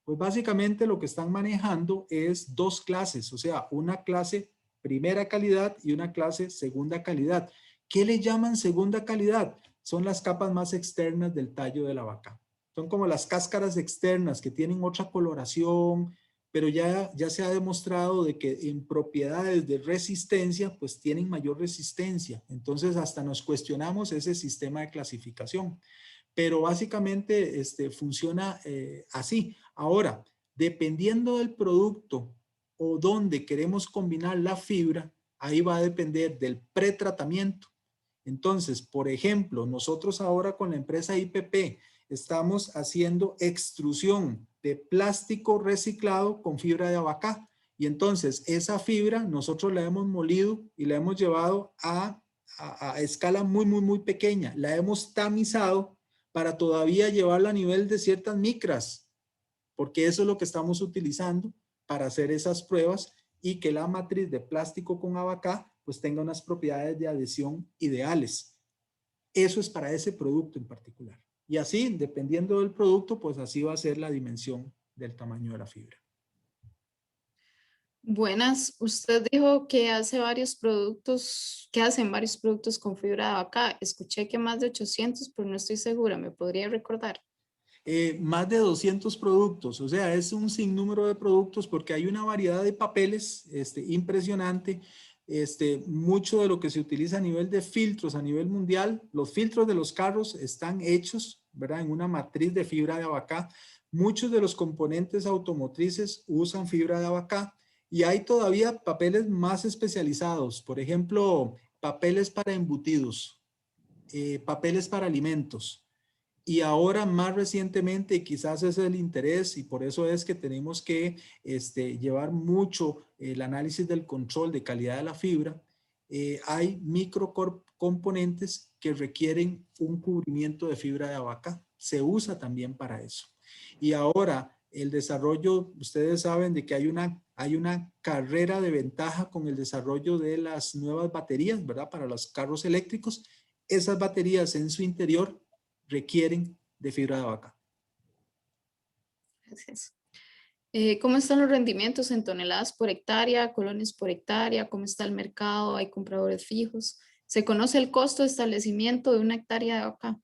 pues básicamente lo que están manejando es 2 clases, o sea, una clase primera calidad y una clase segunda calidad. ¿Qué le llaman segunda calidad? Son las capas más externas del tallo de la vaca. Son como las cáscaras externas que tienen otra coloración, pero ya se ha demostrado de que en propiedades de resistencia, pues tienen mayor resistencia. Entonces hasta nos cuestionamos ese sistema de clasificación. pero básicamente funciona así. Ahora, dependiendo del producto o dónde queremos combinar la fibra, ahí va a depender del pretratamiento. Entonces, por ejemplo, nosotros ahora con la empresa IPP estamos haciendo extrusión de plástico reciclado con fibra de abacá. Y entonces esa fibra nosotros la hemos molido y la hemos llevado a escala muy, muy, muy pequeña. La hemos tamizado para todavía llevarla a nivel de ciertas micras, porque eso es lo que estamos utilizando para hacer esas pruebas y que la matriz de plástico con abacá pues tenga unas propiedades de adhesión ideales. Eso es para ese producto en particular. Y así, dependiendo del producto, pues así va a ser la dimensión del tamaño de la fibra. Buenas, usted dijo que hace varios productos, que hacen varios productos con fibra de vaca. Escuché que más de 800, pero no estoy segura. ¿Me podría recordar? Más de 200 productos, o sea, es un sinnúmero de productos porque hay una variedad de papeles impresionante. Mucho de lo que se utiliza a nivel de filtros a nivel mundial, los filtros de los carros están hechos, ¿verdad?, en una matriz de fibra de abacá. Muchos de los componentes automotrices usan fibra de abacá y hay todavía papeles más especializados, por ejemplo, papeles para embutidos, papeles para alimentos. Y ahora más recientemente, quizás ese es el interés y por eso es que tenemos que llevar mucho el análisis del control de calidad de la fibra. Hay microcomponentes que requieren un cubrimiento de fibra de abacá. Se usa también para eso. Y ahora el desarrollo, ustedes saben de que hay una carrera de ventaja con el desarrollo de las nuevas baterías, ¿verdad? Para los carros eléctricos. Esas baterías en su interior requieren de fibra de vaca. Gracias. ¿Cómo están los rendimientos en toneladas por hectárea, colones por hectárea? ¿Cómo está el mercado? ¿Hay compradores fijos? ¿Se conoce el costo de establecimiento de una hectárea de vaca?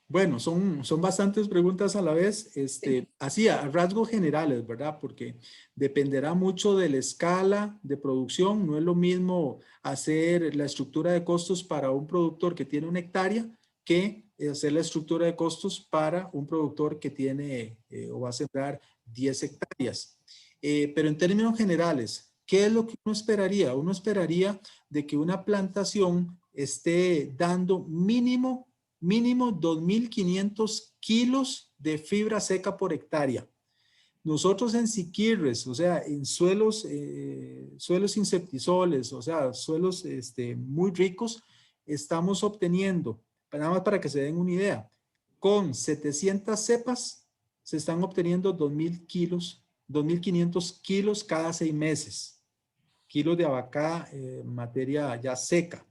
Bueno, son bastantes preguntas a la vez, Sí. así a rasgos generales, ¿verdad? Porque dependerá mucho de la escala de producción. No es lo mismo hacer la estructura de costos para un productor que tiene una hectárea que hacer la estructura de costos para un productor que tiene o va a sembrar 10 hectáreas. Pero en términos generales, ¿qué es lo que uno esperaría? Uno esperaría de que una plantación esté dando mínimo 2.500 kilos de fibra seca por hectárea. Nosotros en Siquirres, o sea, en suelos insectisoles, o sea, suelos muy ricos, estamos obteniendo, nada más para que se den una idea, con 700 cepas se están obteniendo 2.000 kilos, 2.500 kilos cada 6 meses. Kilos de abacá, materia ya seca.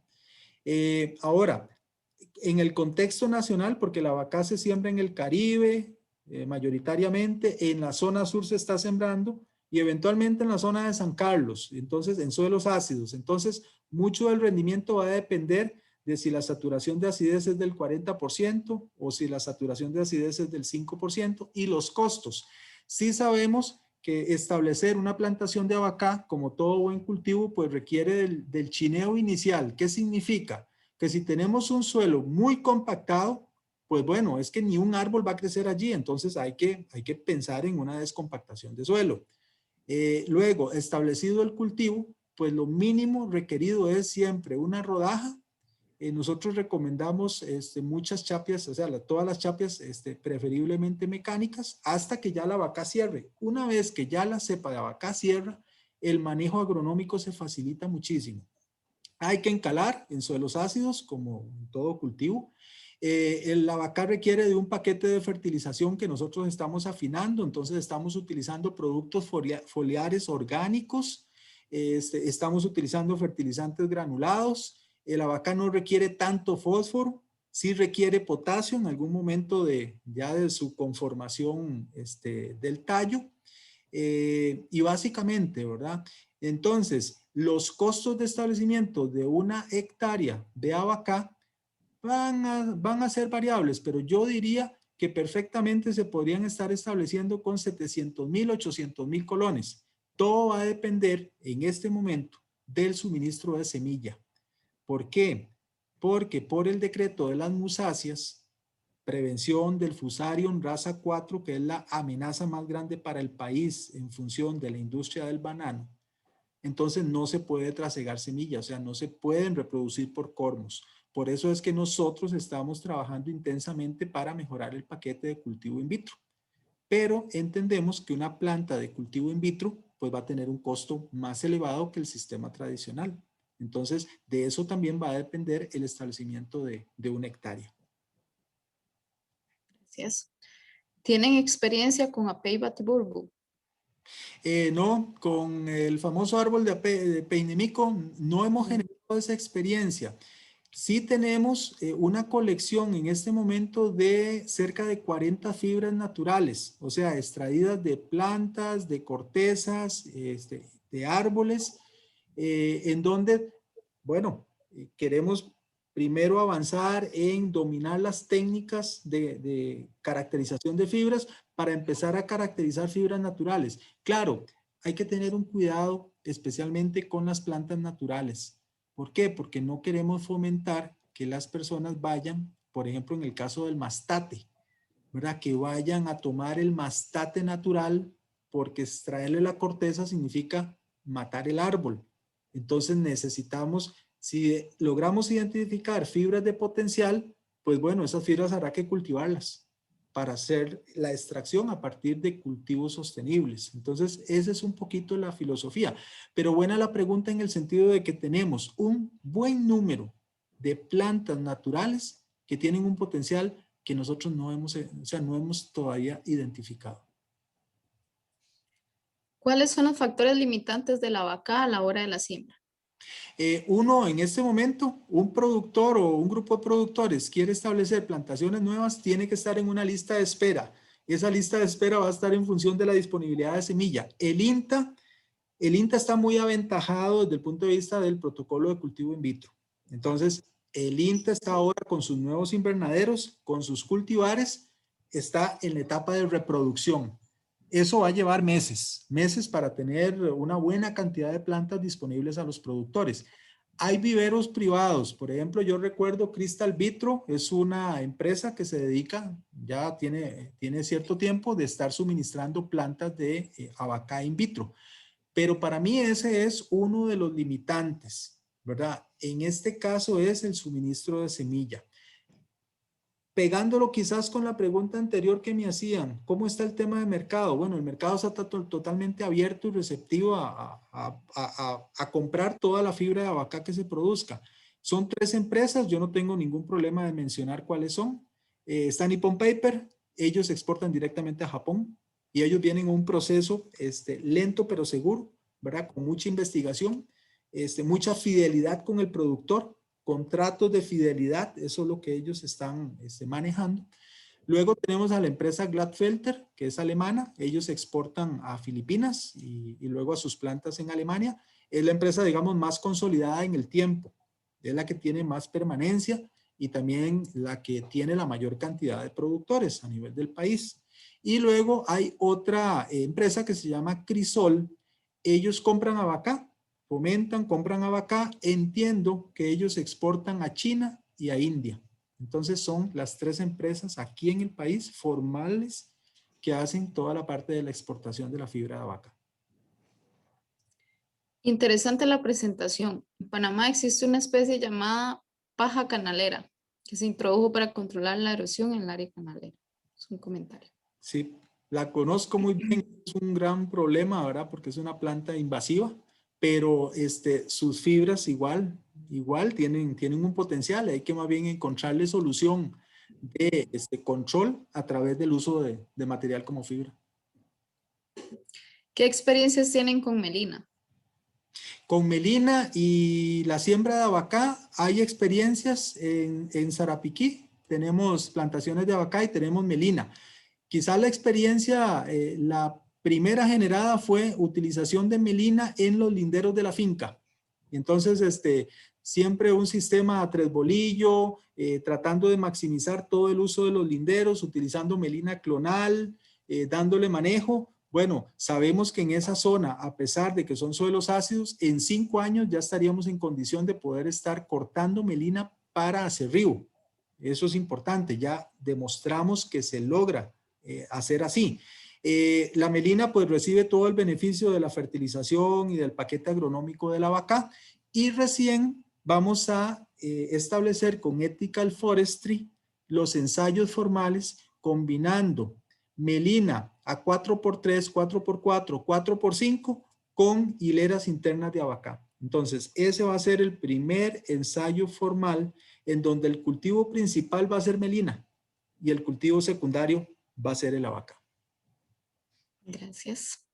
Ahora, en el contexto nacional, porque la vaca se siembra en el Caribe, mayoritariamente, en la zona sur se está sembrando y eventualmente en la zona de San Carlos, entonces en suelos ácidos. Entonces, mucho del rendimiento va a depender de si la saturación de acidez es del 40% o si la saturación de acidez es del 5% y los costos. Sí sabemos que establecer una plantación de abacá, como todo buen cultivo, pues requiere del chineo inicial. ¿Qué significa? Que si tenemos un suelo muy compactado, pues bueno, es que ni un árbol va a crecer allí, entonces hay que pensar en una descompactación de suelo. Luego, establecido el cultivo, pues lo mínimo requerido es siempre una rodaja. Nosotros recomendamos muchas chapias, o sea, todas las chapias preferiblemente mecánicas, hasta que ya la vaca cierre. Una vez que ya la cepa de vaca cierra, el manejo agronómico se facilita muchísimo. Hay que encalar en suelos ácidos, como en todo cultivo. La vaca requiere de un paquete de fertilización que nosotros estamos afinando, entonces estamos utilizando productos foliares orgánicos, estamos utilizando fertilizantes granulados. La vaca no requiere tanto fósforo, sí requiere potasio en algún momento ya de su conformación del tallo. Y básicamente, ¿verdad? Entonces, los costos de establecimiento de una hectárea de abacá van a ser variables, pero yo diría que perfectamente se podrían estar estableciendo con 700,000, 800,000 colones. Todo va a depender en este momento del suministro de semilla. ¿Por qué? Porque por el decreto de las musáceas, prevención del Fusarium raza 4, que es la amenaza más grande para el país en función de la industria del banano, entonces no se puede trasegar semilla, o sea, no se pueden reproducir por cormos. Por eso es que nosotros estamos trabajando intensamente para mejorar el paquete de cultivo in vitro. Pero entendemos que una planta de cultivo in vitro pues va a tener un costo más elevado que el sistema tradicional. Entonces, de eso también va a depender el establecimiento de una hectárea. Gracias. ¿Tienen experiencia con Apei Batiburbu? No, con el famoso árbol de Peinemico no hemos generado esa experiencia. Sí tenemos una colección en este momento de cerca de 40 fibras naturales, o sea, extraídas de plantas, de cortezas, de árboles, en donde, bueno, queremos primero avanzar en dominar las técnicas de caracterización de fibras para empezar a caracterizar fibras naturales. Claro, hay que tener un cuidado especialmente con las plantas naturales. ¿Por qué? Porque no queremos fomentar que las personas vayan, por ejemplo, en el caso del mastate, ¿verdad? Que vayan a tomar el mastate natural, porque extraerle la corteza significa matar el árbol. Entonces necesitamos, si logramos identificar fibras de potencial, pues bueno, esas fibras habrá que cultivarlas para hacer la extracción a partir de cultivos sostenibles. Entonces, esa es un poquito la filosofía. Pero buena la pregunta en el sentido de que tenemos un buen número de plantas naturales que tienen un potencial que nosotros no hemos todavía identificado. ¿Cuáles son los factores limitantes de la vaca a la hora de la siembra? Uno, en este momento, un productor o un grupo de productores quiere establecer plantaciones nuevas, tiene que estar en una lista de espera. Esa lista de espera va a estar en función de la disponibilidad de semilla. El INTA está muy aventajado desde el punto de vista del protocolo de cultivo in vitro. Entonces, el INTA está ahora con sus nuevos invernaderos, con sus cultivares, está en la etapa de reproducción. Eso va a llevar meses para tener una buena cantidad de plantas disponibles a los productores. Hay viveros privados, por ejemplo, yo recuerdo Crystal Vitro, es una empresa que se dedica, ya tiene cierto tiempo de estar suministrando plantas de Abacá in vitro. Pero para mí ese es uno de los limitantes, ¿verdad? En este caso es el suministro de semilla. Pegándolo quizás con la pregunta anterior que me hacían, ¿cómo está el tema de mercado? Bueno, el mercado está totalmente abierto y receptivo a comprar toda la fibra de abacá que se produzca. Son 3 empresas, yo no tengo ningún problema de mencionar cuáles son. Está Nippon Paper, ellos exportan directamente a Japón y ellos vienen a un proceso lento pero seguro, ¿verdad? Con mucha investigación, mucha fidelidad con el productor, contratos de fidelidad, eso es lo que ellos están manejando. Luego tenemos a la empresa Glatfelter, que es alemana, ellos exportan a Filipinas y luego a sus plantas en Alemania. Es la empresa, digamos, más consolidada en el tiempo, es la que tiene más permanencia y también la que tiene la mayor cantidad de productores a nivel del país. Y luego hay otra empresa que se llama Crisol, ellos compran abacá, fomentan, compran abacá, entiendo que ellos exportan a China y a India. Entonces son las 3 empresas aquí en el país formales que hacen toda la parte de la exportación de la fibra de abaca. Interesante la presentación. En Panamá existe una especie llamada paja canalera que se introdujo para controlar la erosión en el área canalera. Es un comentario. Sí, la conozco muy bien, es un gran problema, ¿verdad? Porque es una planta invasiva, pero sus fibras igual tienen un potencial. Hay que más bien encontrarle solución de control a través del uso de material como fibra. ¿Qué experiencias tienen con melina? Con melina y la siembra de abacá hay experiencias en Sarapiquí. Tenemos plantaciones de abacá y tenemos melina. Quizás la experiencia, la primera generada fue utilización de melina en los linderos de la finca. Entonces, siempre un sistema a 3 bolillo, tratando de maximizar todo el uso de los linderos, utilizando melina clonal, dándole manejo. Bueno, sabemos que en esa zona, a pesar de que son suelos ácidos, en 5 años ya estaríamos en condición de poder estar cortando melina para acerrío. Eso es importante, ya demostramos que se logra hacer así. La melina pues recibe todo el beneficio de la fertilización y del paquete agronómico de la vaca, y recién vamos a establecer con Ethical Forestry los ensayos formales combinando melina a 4x3, 4x4, 4x5 con hileras internas de abacá. Entonces, ese va a ser el primer ensayo formal en donde el cultivo principal va a ser melina y el cultivo secundario va a ser el abacá. Gracias.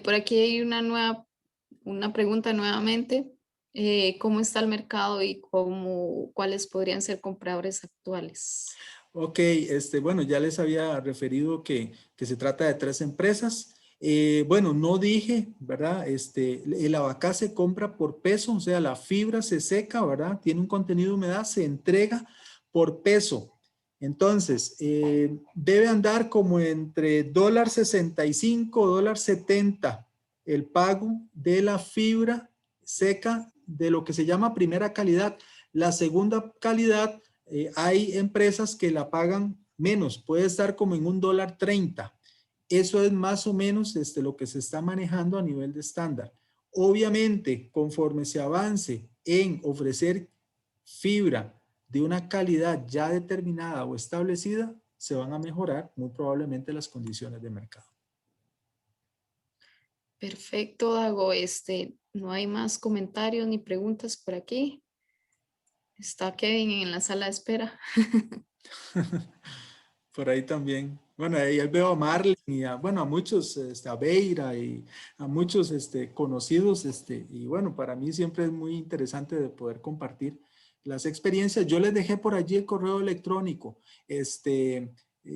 Por aquí hay una pregunta nuevamente. ¿Cómo está el mercado y cuáles podrían ser compradores actuales? Ok, bueno, ya les había referido que se trata de 3 empresas. Bueno, no dije, ¿verdad? El abacá se compra por peso, o sea, la fibra se seca, ¿verdad? Tiene un contenido de humedad, se entrega por peso. Entonces, debe andar como entre $1.65, $1.70 el pago de la fibra seca de lo que se llama primera calidad. La segunda calidad, hay empresas que la pagan menos, puede estar como en $1.30. Eso es más o menos lo que se está manejando a nivel de estándar. Obviamente, conforme se avance en ofrecer fibra de una calidad ya determinada o establecida, se van a mejorar muy probablemente las condiciones de mercado. Perfecto, Dago. No hay más comentarios ni preguntas por aquí. Está Kevin en la sala de espera. Por ahí también. Bueno, ahí veo a Marlene y bueno, a muchos, a Beira y a muchos conocidos. Y bueno, para mí siempre es muy interesante de poder compartir las experiencias. Yo les dejé por allí el correo electrónico.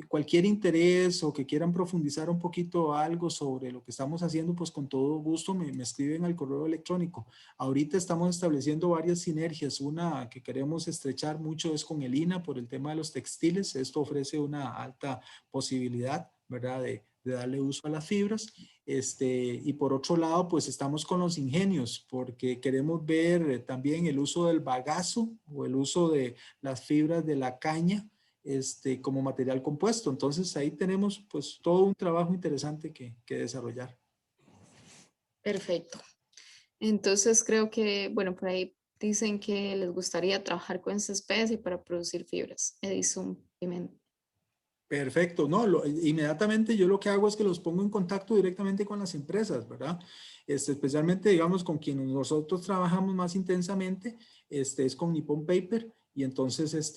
Cualquier interés o que quieran profundizar un poquito algo sobre lo que estamos haciendo, pues con todo gusto me escriben al correo electrónico. Ahorita estamos estableciendo varias sinergias. Una que queremos estrechar mucho es con el INA por el tema de los textiles. Esto ofrece una alta posibilidad, ¿verdad?, de darle uso a las fibras. Y por otro lado, pues estamos con los ingenios porque queremos ver también el uso del bagazo o el uso de las fibras de la caña como material compuesto. Entonces ahí tenemos pues todo un trabajo interesante que desarrollar. Perfecto. Entonces creo que, bueno, por ahí dicen que les gustaría trabajar con esta especie para producir fibras. Edison Pimenta. Perfecto, no, inmediatamente yo lo que hago es que los pongo en contacto directamente con las empresas, ¿verdad? Especialmente, digamos, con quienes nosotros trabajamos más intensamente, es con Nippon Paper, y entonces,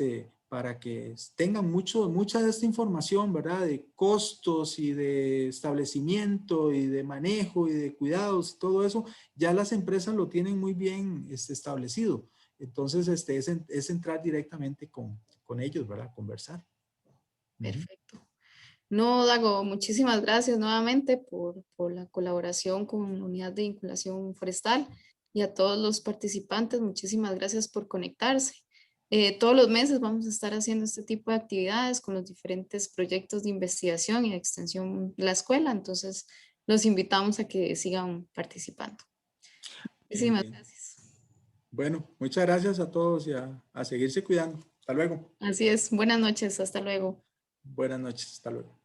para que tengan mucha de esta información, ¿verdad? De costos y de establecimiento y de manejo y de cuidados, todo eso, ya las empresas lo tienen muy bien establecido. Entonces, es entrar directamente con ellos, ¿verdad? Conversar. Perfecto. No, Dago, muchísimas gracias nuevamente por la colaboración con la Unidad de Vinculación Forestal, y a todos los participantes, muchísimas gracias por conectarse. Todos los meses vamos a estar haciendo este tipo de actividades con los diferentes proyectos de investigación y de extensión de la escuela, entonces los invitamos a que sigan participando. Bien, Muchísimas bien. gracias. Bueno, muchas gracias a todos y a seguirse cuidando. Hasta luego. Así es, buenas noches, hasta luego. Buenas noches, hasta luego.